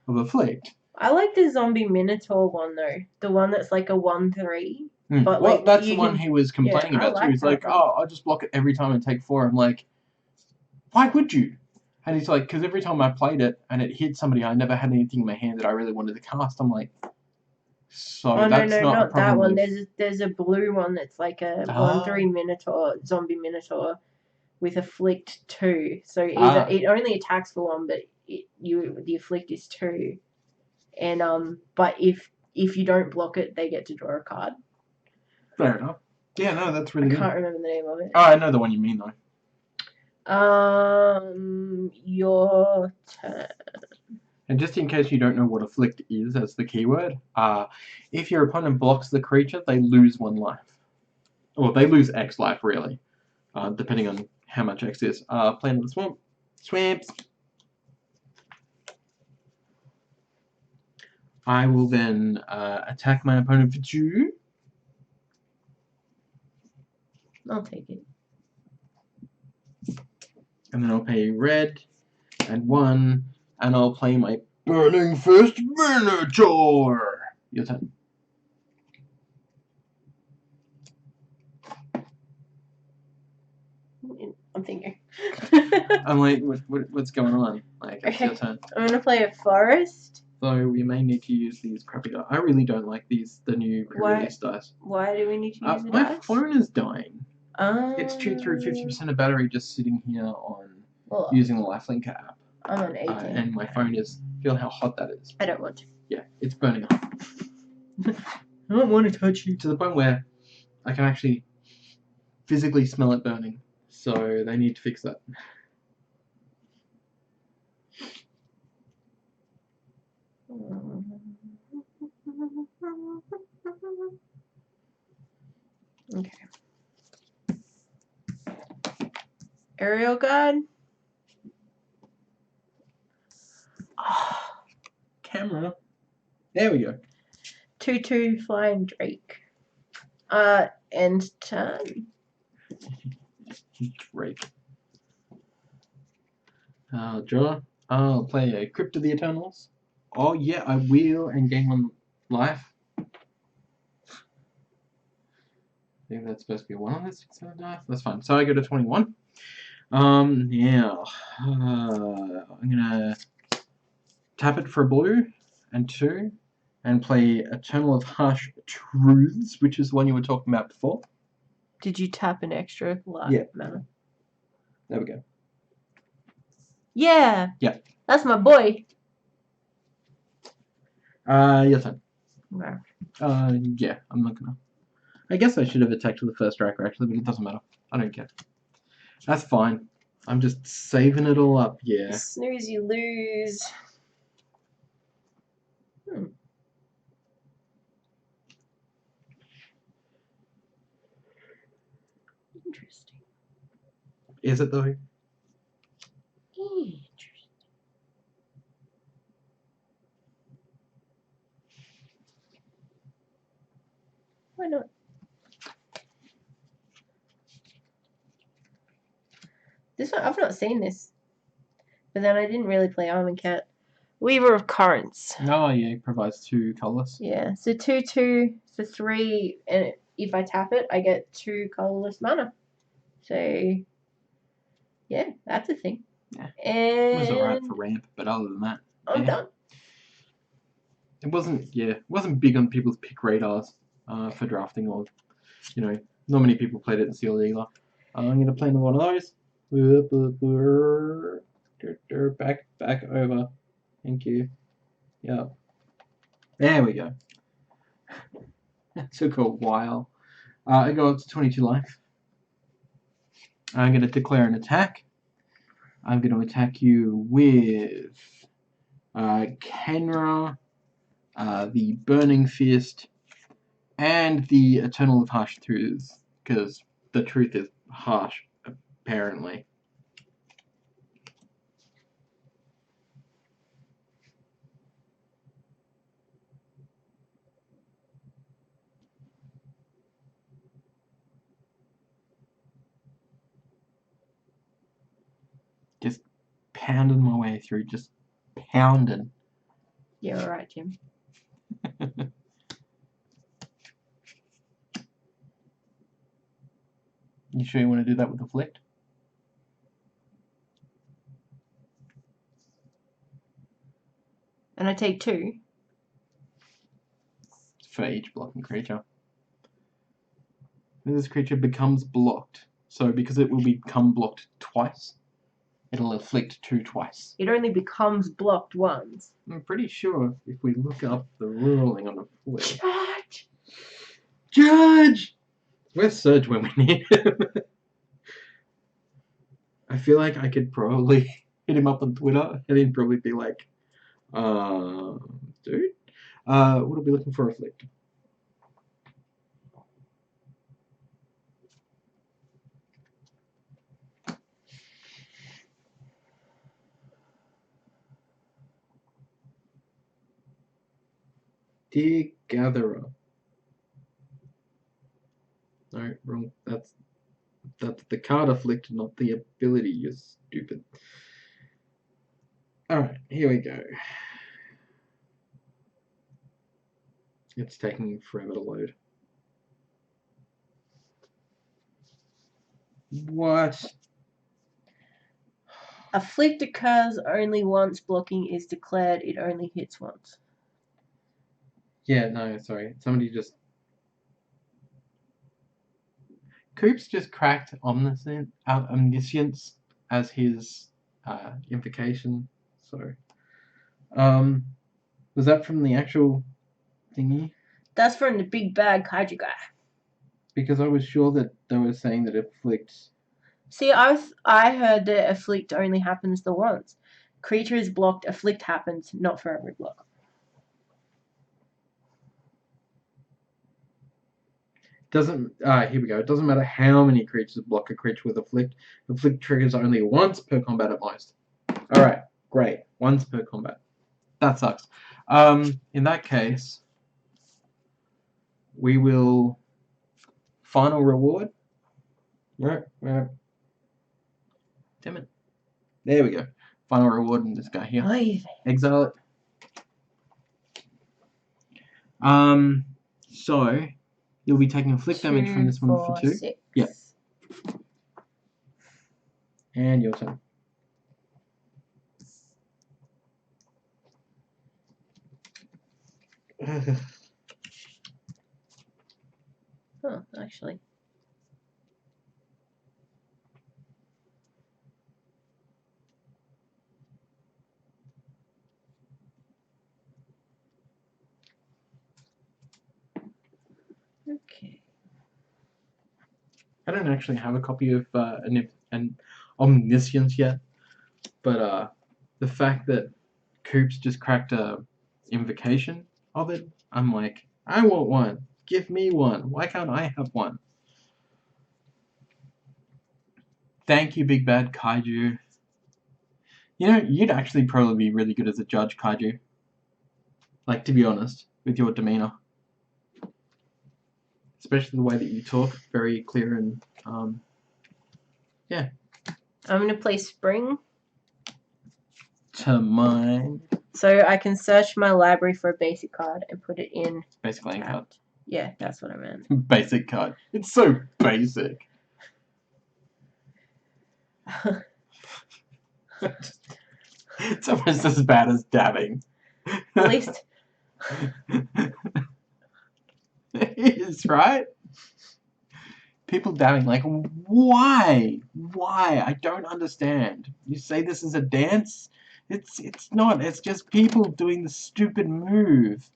Afflict. I like the zombie minotaur one though, the one that's like a 1/3. But well, like, that's the one he was complaining about too. He's like, oh, I'll just block it every time and take 4. I'm like, why would you? And he's like, because every time I played it and it hit somebody, I never had anything in my hand that I really wanted to cast. I'm like, so that's not a problem. That one. There's a blue one that's like a 1/3 minotaur, zombie minotaur, with Afflict 2. So it only attacks for 1, but the Afflict is 2. And but if you don't block it, they get to draw a card. Fair enough. Yeah, no, that's really good. I can't remember the name of it. Oh, I know the one you mean though. Your turn. And just in case you don't know what Afflict is as the keyword, if your opponent blocks the creature, they lose 1 life. Or they lose X life, really. Depending on how much X is. Play into the swamp. Swamps. I will then attack my opponent for 2. I'll take it. And then I'll pay red and 1, and I'll play my Burning Fist Minotaur. Your turn. I'm thinking. I'm like, what's going on? Like, it's your turn. I'm gonna play a forest. So we may need to use these crappy dice. I really don't like the new pre-release dice. Why do we need to use the my dice? My phone is dying. It's chewed through 50% of battery just sitting here on using the Lifelink app. I'm on 18. And my phone is... Feel how hot that is. I don't want to. Yeah, it's burning up. I don't want to touch you. To the point where I can actually physically smell it burning. So they need to fix that. Okay. Aerial guide. Camera. There we go. 2/2 flying drake. End turn. Great. Draw. I'll play a Crypt of the Eternals. Oh yeah, I will, and gain 1 life. I think that's supposed to be 1 on this 6 life. That's fine. So I go to 21. Yeah. I'm gonna tap it for a blue and 2, and play Eternal of Harsh Truths, which is the one you were talking about before. Did you tap an extra life? Yeah. Mana? There we go. Yeah. Yeah. That's my boy. Your turn. Okay. Yeah, I'm not gonna. I guess I should have attacked with the first striker actually, but it doesn't matter. I don't care. That's fine. I'm just saving it all up, yeah. You snooze, you lose. Interesting. Is it though? Interesting. Why not? This one, I've not seen this. But then I didn't really play Armor Cat. Weaver of Currents. Oh yeah, it provides 2 colorless. Yeah, so 2/2 for 3, and if I tap it, I get 2 colorless mana. So, yeah, that's a thing. Yeah. And It was alright for ramp, but other than that, I'm done. It wasn't big on people's pick radars for drafting, or not many people played it in sealed either. I'm gonna play another one of those. Back over. Thank you. Yeah. There we go. That took a while. I go up to 22 life. I'm going to declare an attack. I'm going to attack you with Kenra, the Burning Fist, and the Eternal of Harsh Truths, because the truth is harsh, apparently. Just pounding my way through, just pounding. You're alright, Jim. You sure you want to do that with the Afflict? And I take 2. For each blocking creature. This creature becomes blocked. So because it will become blocked twice, it'll afflict 2 twice. It only becomes blocked once. I'm pretty sure if we look up the ruling on a Afflict. Judge! Judge! Where's Surge when we need him? I feel like I could probably hit him up on Twitter and he'd probably be like, dude, what are we looking for Afflict? Dear Gatherer. No, wrong. That's the card Afflict, not the ability, you stupid. Alright, here we go. It's taking forever to load. What? Afflict occurs only once blocking is declared. It only hits once. Yeah, no, sorry. Somebody just... Coops just cracked Omniscience as his invocation. So, was that from the actual thingy? That's from the big bad kaiju guy. Because I was sure that they were saying that it afflicts. See, I heard that Afflict only happens the once. Creature is blocked, Afflict happens, not for every block. Here we go. It doesn't matter how many creatures block a creature with Afflict. Afflict triggers only once per combat at most. Alright, great. Once per combat. That sucks. In that case, we will final reward. Where? Damn it. There we go. Final reward in this guy here. Exile it. So you'll be taking flick damage from this one for 2. 6. Yeah. And your turn. Oh, actually. Okay. I don't actually have a copy of an Omniscience yet, but the fact that Coops just cracked a invocation of it, I'm like, I want one. Give me one. Why can't I have one? Thank you, Big Bad Kaiju. You know, you'd actually probably be really good as a judge, Kaiju. Like, to be honest, with your demeanor. Especially the way that you talk, very clear and, yeah. I'm going to play Spring. To mine. So I can search my library for a basic card and put it in. Basic lane card. Yeah, that's what I meant. Basic card. It's so basic. It's almost as bad as dabbing. At least. It is, right? People dabbing, like, why? Why? I don't understand. You say this is a dance? It's not. It's just people doing the stupid move.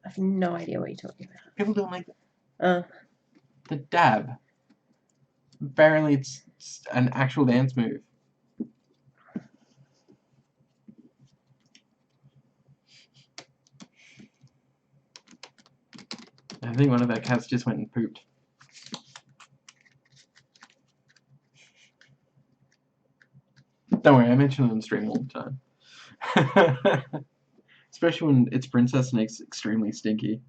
I have no idea what you're talking about. People doing like the dab. Apparently, it's an actual dance move. I think one of our cats just went and pooped. Don't worry, I mention it on stream all the time. Especially when it's Princess and it's extremely stinky.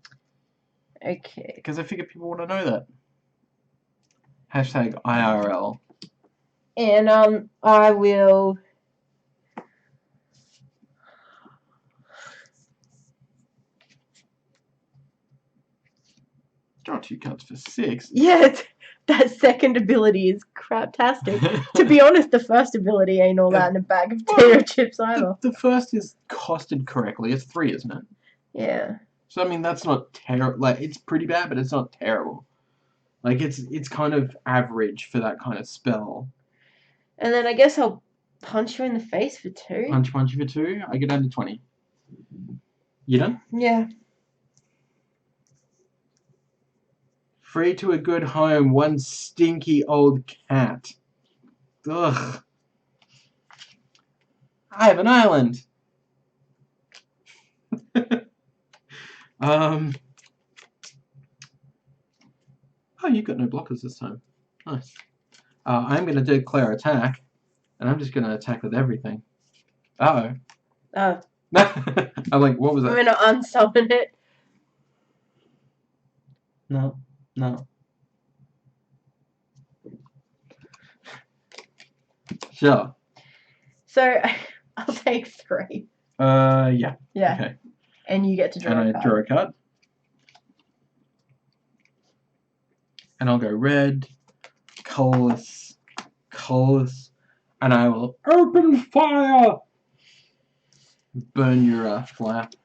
Okay. Because I figure people want to know that. Hashtag IRL. And I will. Draw 2 cards for 6. Yeah, that second ability is craptastic. To be honest, the first ability ain't all that in a bag of potato chips either. The first is costed correctly. It's 3, isn't it? Yeah. So I mean, that's not terrible. Like, it's pretty bad, but it's not terrible. Like, it's kind of average for that kind of spell. And then I guess I'll punch you in the face for 2. Punch you for 2. I get down to 20. You done? Yeah. Free to a good home, one stinky old cat. Ugh. I have an island. Oh, you got no blockers this time. Nice. I'm going to declare attack, and I'm just going to attack with everything. Uh-oh. Oh. I'm like, what was that? I'm going to unsummon it. No. Sure. So, I'll take 3. Yeah. Yeah. Okay. And you get to draw a card. And I draw a card. And I'll go red, colorless, and I will open fire! Burn your flap.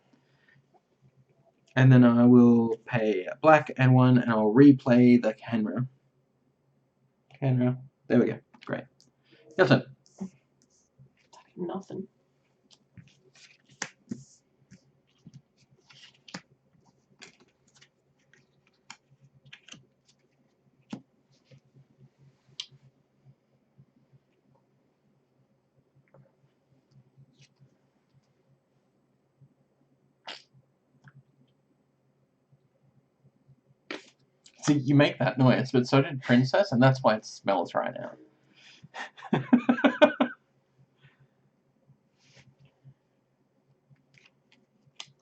And then I will pay a black and 1, and I'll replay the Kenra. There we go. Great. Your turn. Nothing. See, you make that noise, but so did Princess, and that's why it smells right now.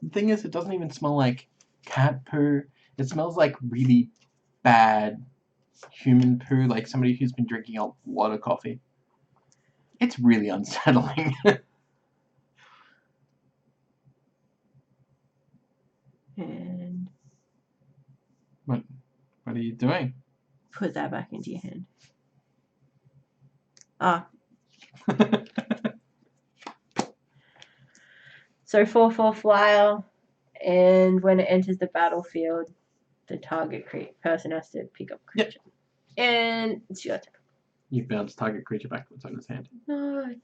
The thing is, it doesn't even smell like cat poo. It smells like really bad human poo, like somebody who's been drinking a lot of coffee. It's really unsettling. And What are you doing? put that back into your hand. Ah. So 4/4 flyer, and when it enters the battlefield, the target person has to pick up creature. Yep. And it's your turn. You bounce target creature back to what's on his hand. No.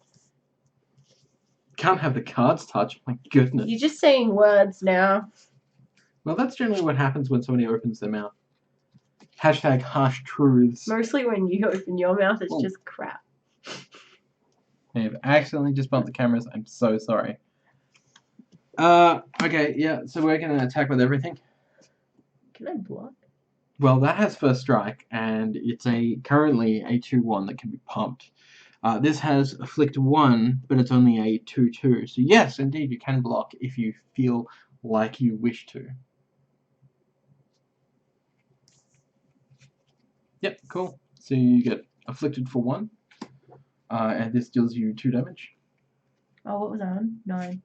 Can't have the cards touch. My goodness. You're just saying words now. Well, that's generally what happens when somebody opens their mouth. Hashtag harsh truths. Mostly when you open your mouth, it's just crap. I've accidentally just bumped the cameras. I'm so sorry. Okay, yeah, so we're going to attack with everything. Can I block? Well, that has first strike, and it's currently a 2/1 that can be pumped. This has afflict 1, but it's only a 2/2. So yes, indeed, you can block if you feel like you wish to. Yep, cool. So you get afflicted for 1, and this deals you 2 damage. Oh, what was that on? 9.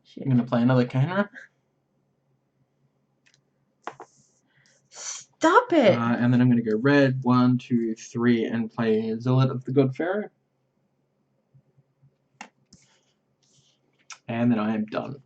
Shit. I'm going to play another Kahana. Stop it! And then I'm going to go red, 1, 2, 3, and play Zealot of the God Pharaoh. And then I am done.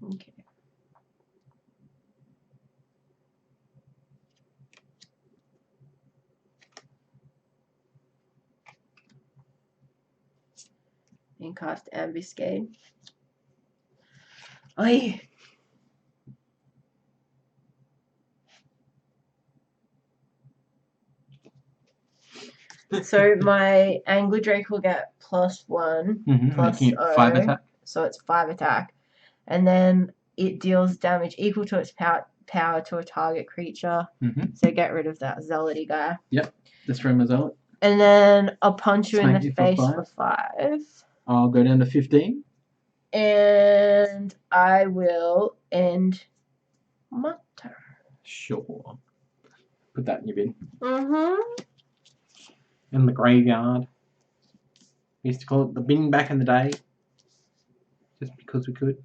Okay. And cast Ambuscade. Aye. So my Angler Drake will get +1, plus making it 5 attack. So it's 5 attack. And then it deals damage equal to its power to a target creature. So get rid of that zealoty guy. Yep, destroy my zealot. And then I'll punch you in Smack the you face for 5. I'll go down to 15. And I will end my turn. Sure. Put that in your bin. Mm-hmm. In the graveyard. We used to call it the bin back in the day. Just because we could.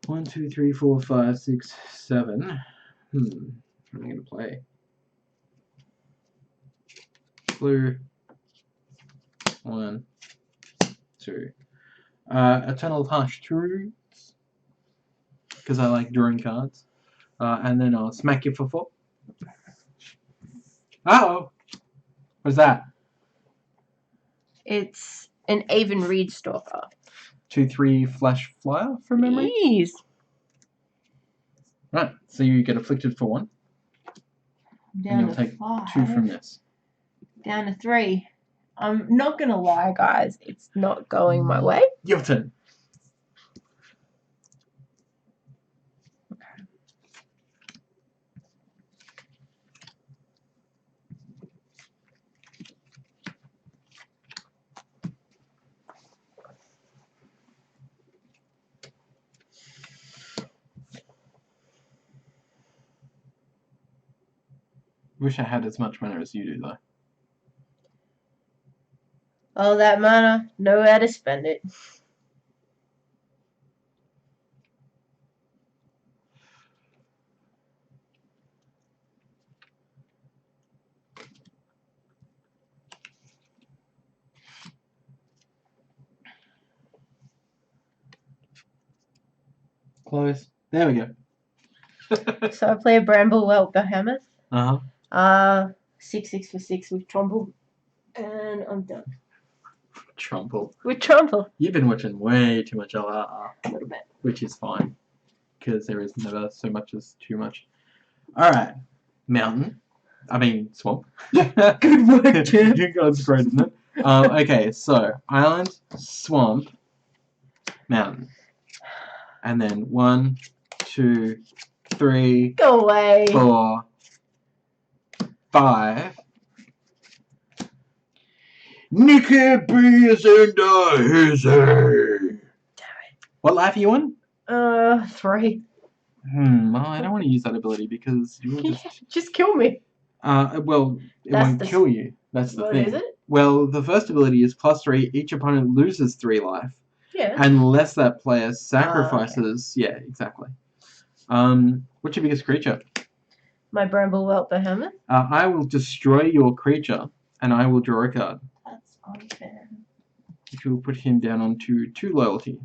1, 2, 3, 4, 5, 6, 7. What am I going to play? Blue. 1, 2. Eternal Harsh Truths. Because I like drawing cards. And then I'll smack you for 4. Uh-oh! What's that? It's an Aven Reed Stalker. 2/3 flash flyer from memory. Jeez. Right, so you get afflicted for 1. Down and you'll to take 5. 2 from this. Down to 3. I'm not gonna lie, guys. It's not going my way. Your turn. Wish I had as much mana as you do, though. All that mana, nowhere to spend it. Close. There we go. So I play a Bramblewelt Behemoth. 6/6 6 for 6 with Tromble. And I'm done. Trumple. With Trumple. You've been watching way too much LRR. A little bit. Which is fine. Because there is never so much as too much. Alright. Mountain. I mean, swamp. Good work, Jim. That's great, isn't it? Okay, so island, swamp, mountain. And then 1, 2, 3, Go away. 4, 5. Nicol Bolas and I. What life are you on? 3. Well, I don't want to use that ability because you will Just kill me. Well, it That's won't kill you. That's the What thing. is it? Well, the first ability is +3. Each opponent loses 3 life. Yeah. Unless that player sacrifices. Yeah, exactly. What's your biggest creature? My Bramblewelt Behemoth. I will destroy your creature, and I will draw a card. That's unfair. Which will put him down onto 2 loyalty.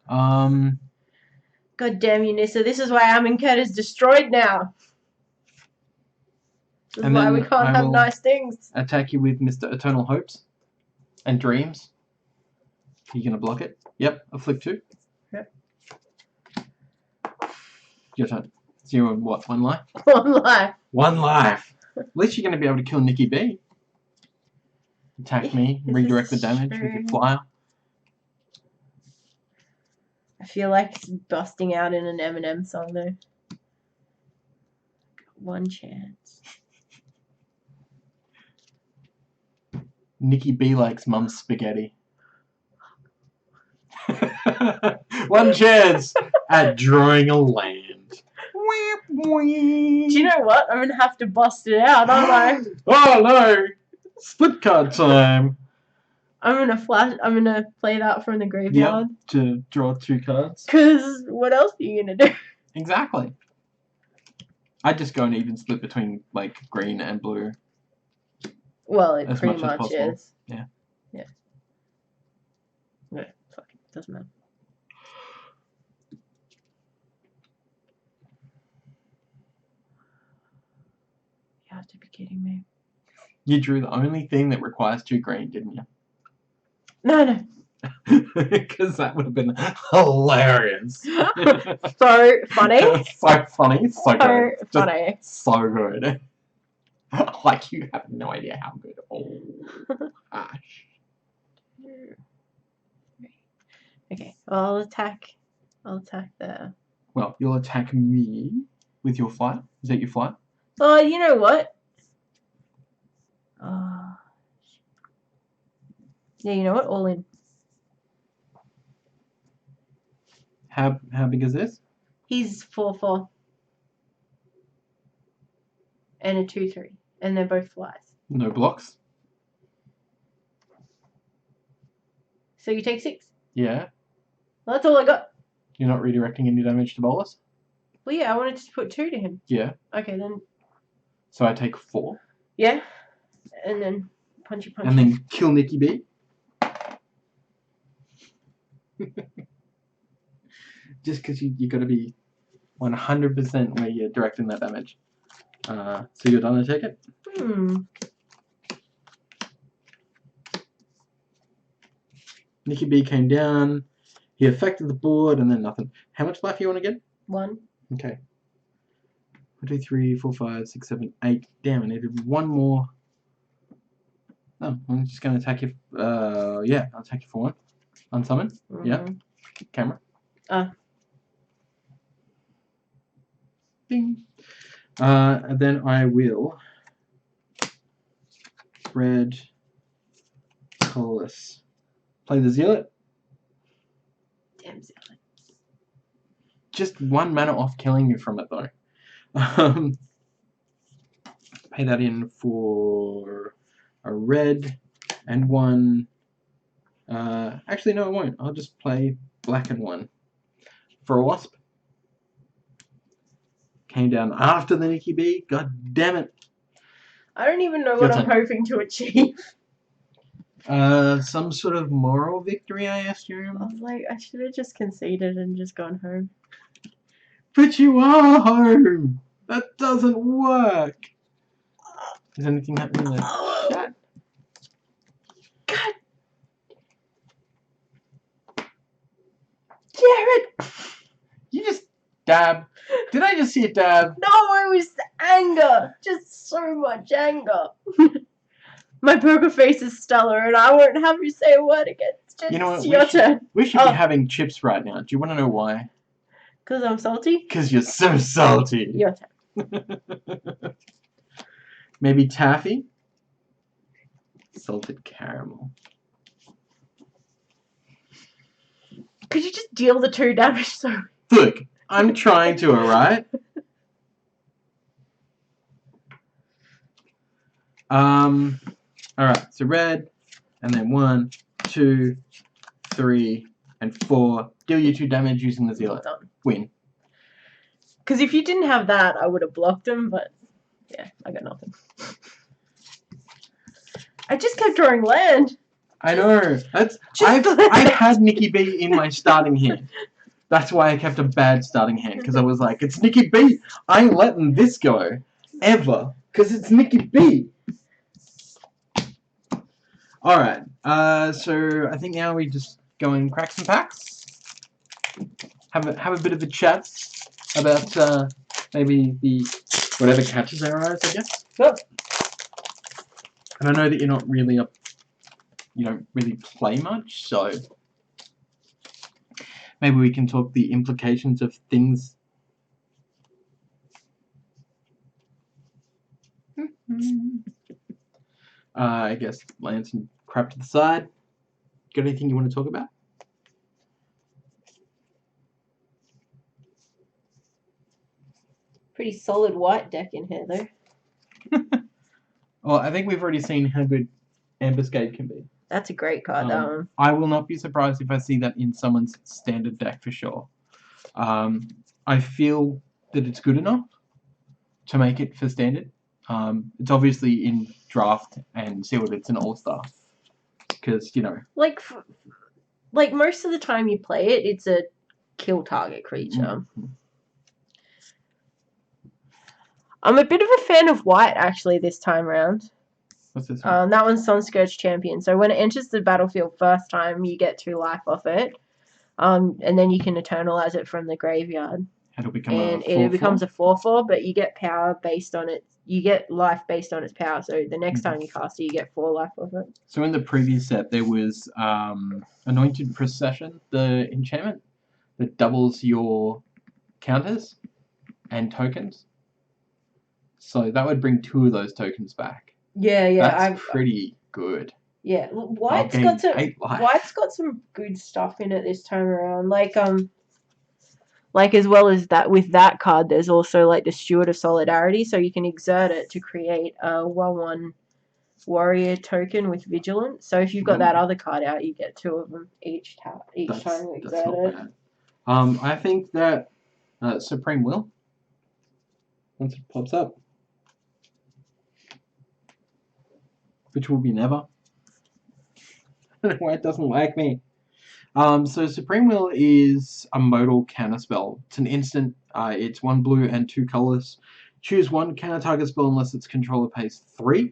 God damn you, Nissa. This is why Amonkhet is destroyed now. This is why we can't have nice things. Attack you with Mr. Eternal Hopes and Dreams. Are you going to block it? Yep, afflict 2. Yep. Your turn. So you're on what, 1 life? 1 life. 1 life. At least you're going to be able to kill Nikki B. Attack me, redirect the damage with your flyer. I feel like it's busting out in an Eminem song though. 1 chance. Nikki B likes mum's spaghetti. 1 chance at drawing a land. Do you know what? I'm gonna have to bust it out, aren't I? Oh no! Split card time. I'm gonna play that from the graveyard. Yep, to draw 2 cards. Cause what else are you gonna do? Exactly. I'd just go an even split between like green and blue. Well, it As pretty much as much possible. is. Yeah. Yeah. No, fuck it. Doesn't matter. You have to be kidding me. You drew the only thing that requires 2 green, didn't you? No. Because that would have been hilarious. So funny. So funny. So good. So funny. Just so good. Like you have no idea how good. Oh, gosh. Okay, I'll attack there. Well, you'll attack me with your flight. Is that your flight? Oh, you know what? Yeah, you know what? All in. How big is this? He's 4/4. And a 2/3. And they're both flies. No blocks? So you take 6? Yeah. Well, that's all I got. You're not redirecting any damage to Bolas? Well, yeah, I wanted to put 2 to him. Yeah. Okay, then. So I take 4. Yeah. And then punchy. And then kill Nikki B. Just because you got to be 100% where you're directing that damage. So you're done to take it? Nikki B came down. He affected the board and then nothing. How much life do you want to get? 1. Okay. 1, 2, 3, 4, 5, 6, 7, 8. Damn, I needed 1 more. No, I'm just going to attack you. Yeah, I'll attack you for 1. Unsummon. Yeah. Camera. Ding. And then I will red Bolas. Play the Zealot. Damn Zealot. Just 1 mana off killing you from it though. Pay that in for a red and 1. Actually, no, I won't. I'll just play black and 1 for a wasp. Came down after the Nikki B. God damn it. I don't even know what I'm hoping to achieve. Some sort of moral victory, I assume. I was like, I should have just conceded and just gone home. But you are home. That doesn't work. Is anything happening in the chat? God. Jared! You just dab. Did I just see a dab? No, it was anger. Just so much anger. My poker face is stellar, and I won't have you say a word again. It's just You know what? your turn. We should be having chips right now. Do you want to know why? Because I'm salty? Because you're so salty. Your turn. Maybe taffy? Salted caramel. Could you just deal the 2 damage so... Look, I'm trying to, alright? Alright, so red, and then 1, 2, 3, and 4. Deal you 2 damage using the zealot. Done. Win. Because if you didn't have that, I would have blocked him, but... Yeah, I got nothing. I just kept drawing land. I know. I've had Nikki B in my starting hand. That's why I kept a bad starting hand, because I was like, it's Nikki B. I ain't letting this go. Ever. Because it's Nikki B. Alright. So I think now we just go and crack some packs. Have a bit of a chat about maybe the whatever catches our eyes, I guess. Yep. And I know that you're not really you don't really play much, so maybe we can talk the implications of things. I guess lands and crap to the side. Got anything you want to talk about? Pretty solid white deck in here, though. Well, I think we've already seen how good Ambuscade can be. That's a great card, that one. I will not be surprised if I see that in someone's standard deck for sure. I feel that it's good enough to make it for standard. It's obviously in draft and sealed. It's an all-star because, you know. Like most of the time you play it, it's a kill target creature. Mm-hmm. I'm a bit of a fan of white, actually, this time around. What's this one? That one's Sunscourge Champion. So when it enters the battlefield first time, you get 2 life off it. And then you can Eternalize it from the graveyard. It'll become and a 4/4? It becomes a 4/4, but you get power based on it. You get life based on its power. So the next time you cast it, you get 4 life off it. So in the previous set, there was Anointed Procession, the enchantment that doubles your counters and tokens. So that would bring 2 of those tokens back. Yeah. That's pretty good. Yeah, White's got some good stuff in it this time around. Like as well as that, with that card, there's also like the Steward of Solidarity, so you can exert it to create a 1/1 warrior token with Vigilance. So if you've got that other card out, you get 2 of them each time you exert it. Bad. I think that Supreme Will, once it pops up, which will be never. I don't know why it doesn't like me. So Supreme Will is a modal counterspell. It's an instant. It's 1 blue and 2 colors. Choose 1 counter target spell unless its controller pays 3.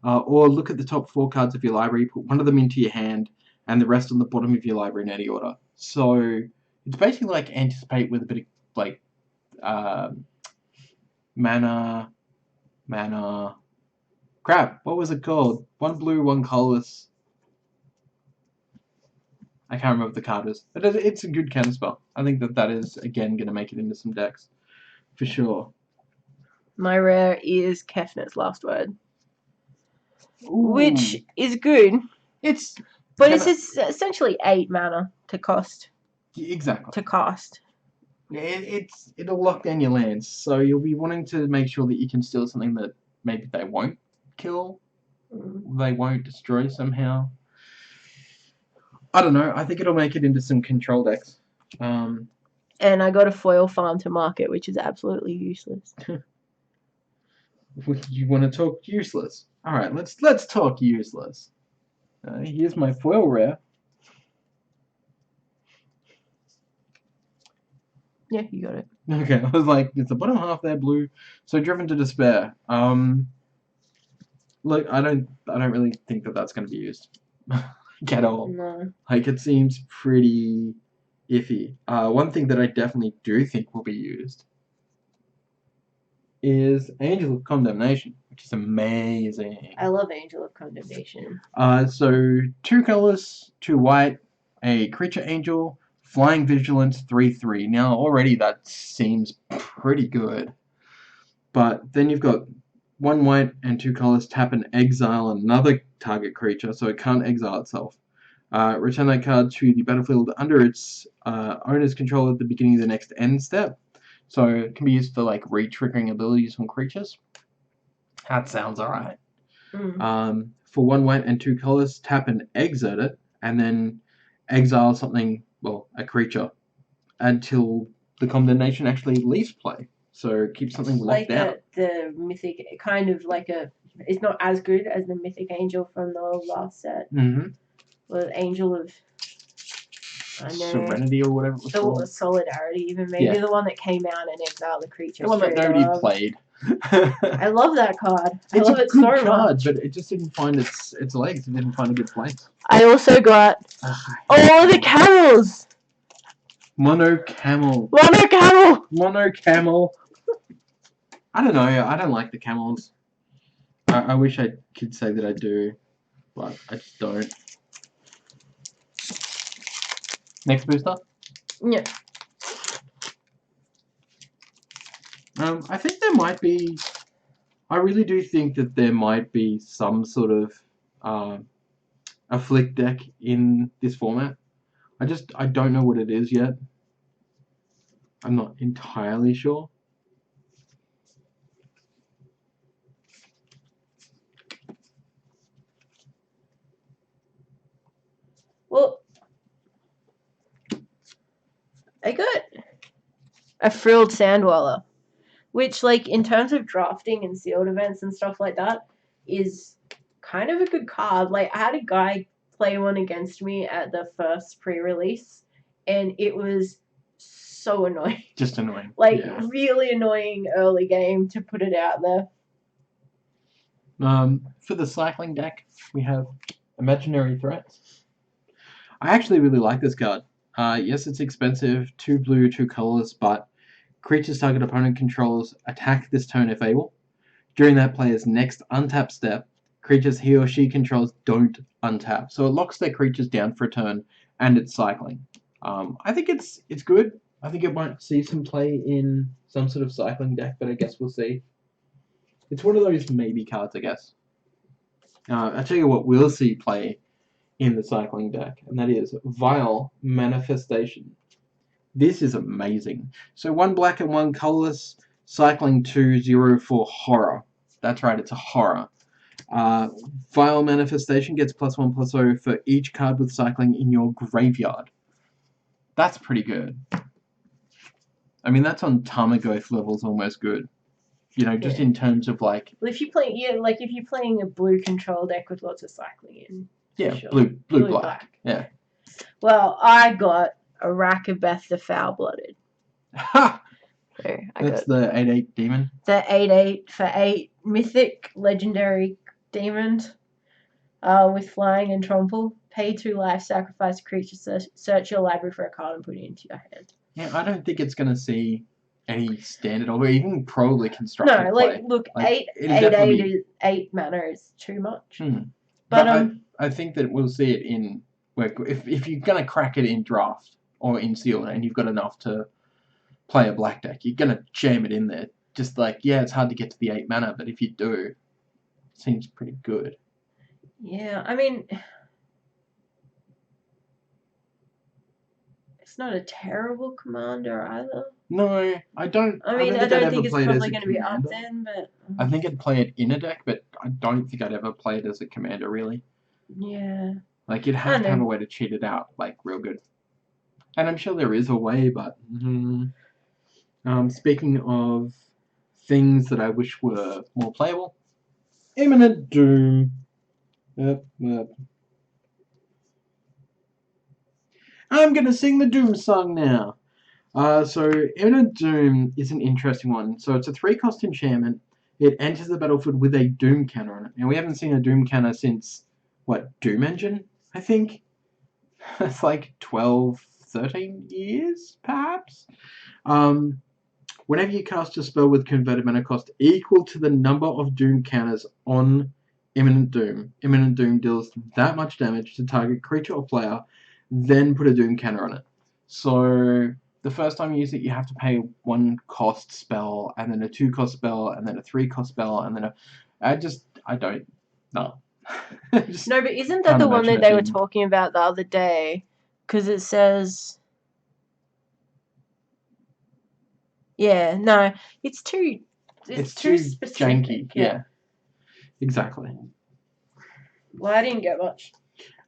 Or look at the top 4 cards of your library, put 1 of them into your hand, and the rest on the bottom of your library in any order. So it's basically like Anticipate with a bit of like mana. Crap, what was it called? 1 blue, 1 colorless. I can't remember what the card is. But it's a good counterspell. I think that is, again, going to make it into some decks. For sure. My rare is Kefnet's Last Word. Ooh. Which is good. It's essentially 8 mana to cost. Exactly. To cast. It'll lock down your lands. So you'll be wanting to make sure that you can steal something that maybe they won't kill. They won't destroy somehow. I don't know. I think it'll make it into some control decks. And I got a foil farm to market, which is absolutely useless. You want to talk useless? All right, let's talk useless. Here's my foil rare. Yeah, you got it. Okay, I was like, it's the bottom half there blue. So Driven to Despair. look, I don't really think that that's going to be used at all. No. Like, it seems pretty iffy. One thing that I definitely do think will be used is Angel of Condemnation, which is amazing. I love Angel of Condemnation. So 2 colors, 2 white, a creature angel, flying vigilance, 3/3. Now already that seems pretty good. But then you've got 1 white and 2 colors, tap and exile another target creature, so it can't exile itself. Return that card to the battlefield under its owner's control at the beginning of the next end step. So it can be used for like re-triggering abilities on creatures. That sounds alright. For 1 white and 2 colors, tap and exert it, and then exile something, well, a creature, until the condemnation actually leaves play. So keep something locked out. The mythic, kind of like it's not as good as the mythic angel from the last set. Mm-hmm. Well, angel of, I know, Serenity or whatever it was called. Solidarity, even maybe Yeah. the one that came out and exiled the creature. The one that nobody played. I love that card. I It's love a it so good card, much. but it just didn't find its legs. It didn't find a good place. I also got all the camels. Mono camel. Mono camel. Mono camel. I don't know. I don't like the camels. I wish I could say that I do, but I just don't. Next booster. Yeah. I think there might be. I really do think that there might be some sort of a flick deck in this format. I don't know what it is yet. I'm not entirely sure. Well, I got a Frilled Sandwaller, which, like, in terms of drafting and sealed events and stuff like that, is kind of a good card. Like, I had a guy play one against me at the first pre-release, and it was so annoying. Just annoying. Like, really annoying early game to put it out there. For the cycling deck, we have Imaginary Threats. I actually really like this card. Yes, it's expensive, 2 blue, 2 colorless, but creatures target opponent controls attack this turn if able. During that player's next untap step, creatures he or she controls don't untap. So it locks their creatures down for a turn, and it's cycling. I think it's good. I think it might see some play in some sort of cycling deck, but I guess we'll see. It's one of those maybe cards, I guess. I'll tell you what we'll see play in the cycling deck, and that is Vile Manifestation. This is amazing. So 1 black and 1 colorless, cycling 2/0 for horror. That's right, it's a horror. Vile Manifestation gets +1/+0 for each card with cycling in your graveyard. That's pretty good. I mean, that's on Tarmogoyf levels almost good. You know, just in terms of like. Well, if you play, like if you're playing a blue control deck with lots of cycling in. Yeah, sure. blue black. Yeah. Well, I got a Rakabeth the Foul-Blooded. Ha! So That's the 8/8 demon. The 8/8 for 8 mythic legendary demon with flying and trample. Pay 2 life, sacrifice a creature, search your library for a card and put it into your hand. Yeah, I don't think it's going to see any standard or even probably constructed play. Look, 8 mana is too much. But I think that we'll see it in if you're going to crack it in draft or in sealed and you've got enough to play a black deck, you're going to jam it in there. Just like, yeah, it's hard to get to the 8 mana, but if you do, it seems pretty good. Yeah, I mean, it's not a terrible commander either. No, I don't. I mean, I don't think it's probably going to be up then, but I think I'd play it in a deck, but I don't think I'd ever play it as a commander, really. Yeah. Like, you'd have to have a way to cheat it out, like, real good. And I'm sure there is a way, but... speaking of things that I wish were more playable, Imminent Doom. Yep. I'm going to sing the Doom song now. So Imminent Doom is an interesting one. So it's a 3-cost enchantment. It enters the battlefield with a Doom counter on it. Now, we haven't seen a Doom counter since, what, Doom Engine, I think? It's like 12, 13 years, perhaps? Whenever you cast a spell with converted mana cost equal to the number of Doom counters on Imminent Doom deals that much damage to target creature or player, then put a Doom counter on it. So the first time you use it, you have to pay 1 cost spell, and then a 2 cost spell, and then a 3 cost spell, and then I don't know. No, but isn't that the one that they were talking about the other day? Because it says... Yeah, no, it's too specific. Janky, yeah. Exactly. Well, I didn't get much.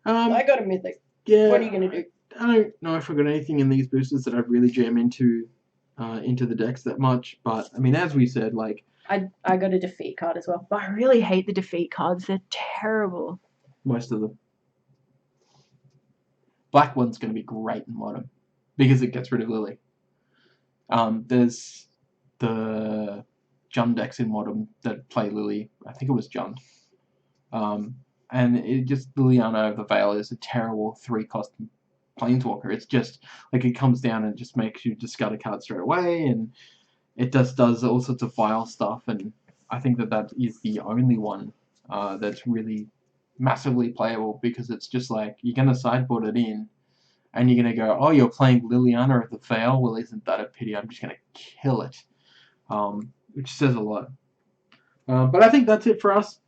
I got a mythic. Yeah. What are you going to do? I don't know if I've got anything in these boosters that I'd really jam into the decks that much, but, I mean, as we said, like... I got a defeat card as well, but I really hate the defeat cards. They're terrible. Most of them. Black one's going to be great in Modern, because it gets rid of Lily. There's the Jund decks in Modern that play Lily. I think it was Jund. And it just, Liliana of the Veil is a terrible 3-cost Planeswalker. It's just, like, it comes down and just makes you discard a card straight away, and it just does all sorts of vile stuff, and I think that is the only one that's really massively playable, because it's just like, you're going to sideboard it in, and you're going to go, oh, you're playing Liliana of the Veil? Well, isn't that a pity? I'm just going to kill it. Which says a lot. But I think that's it for us.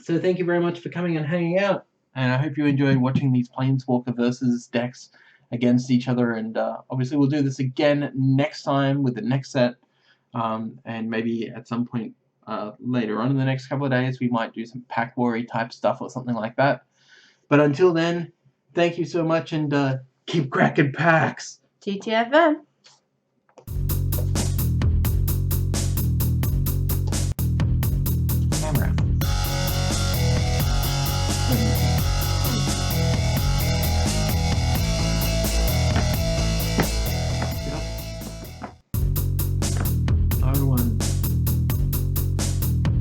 So thank you very much for coming and hanging out. And I hope you enjoyed watching these Planeswalker versus decks against each other. And obviously we'll do this again next time with the next set. And maybe at some point later on in the next couple of days, we might do some pack war type stuff or something like that. But until then, thank you so much, and keep cracking packs. TTFN. Camera. No one.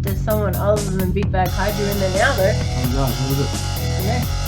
There's someone other than Big Bag Hydra in there now, though. Oh my god, what is it? I don't know.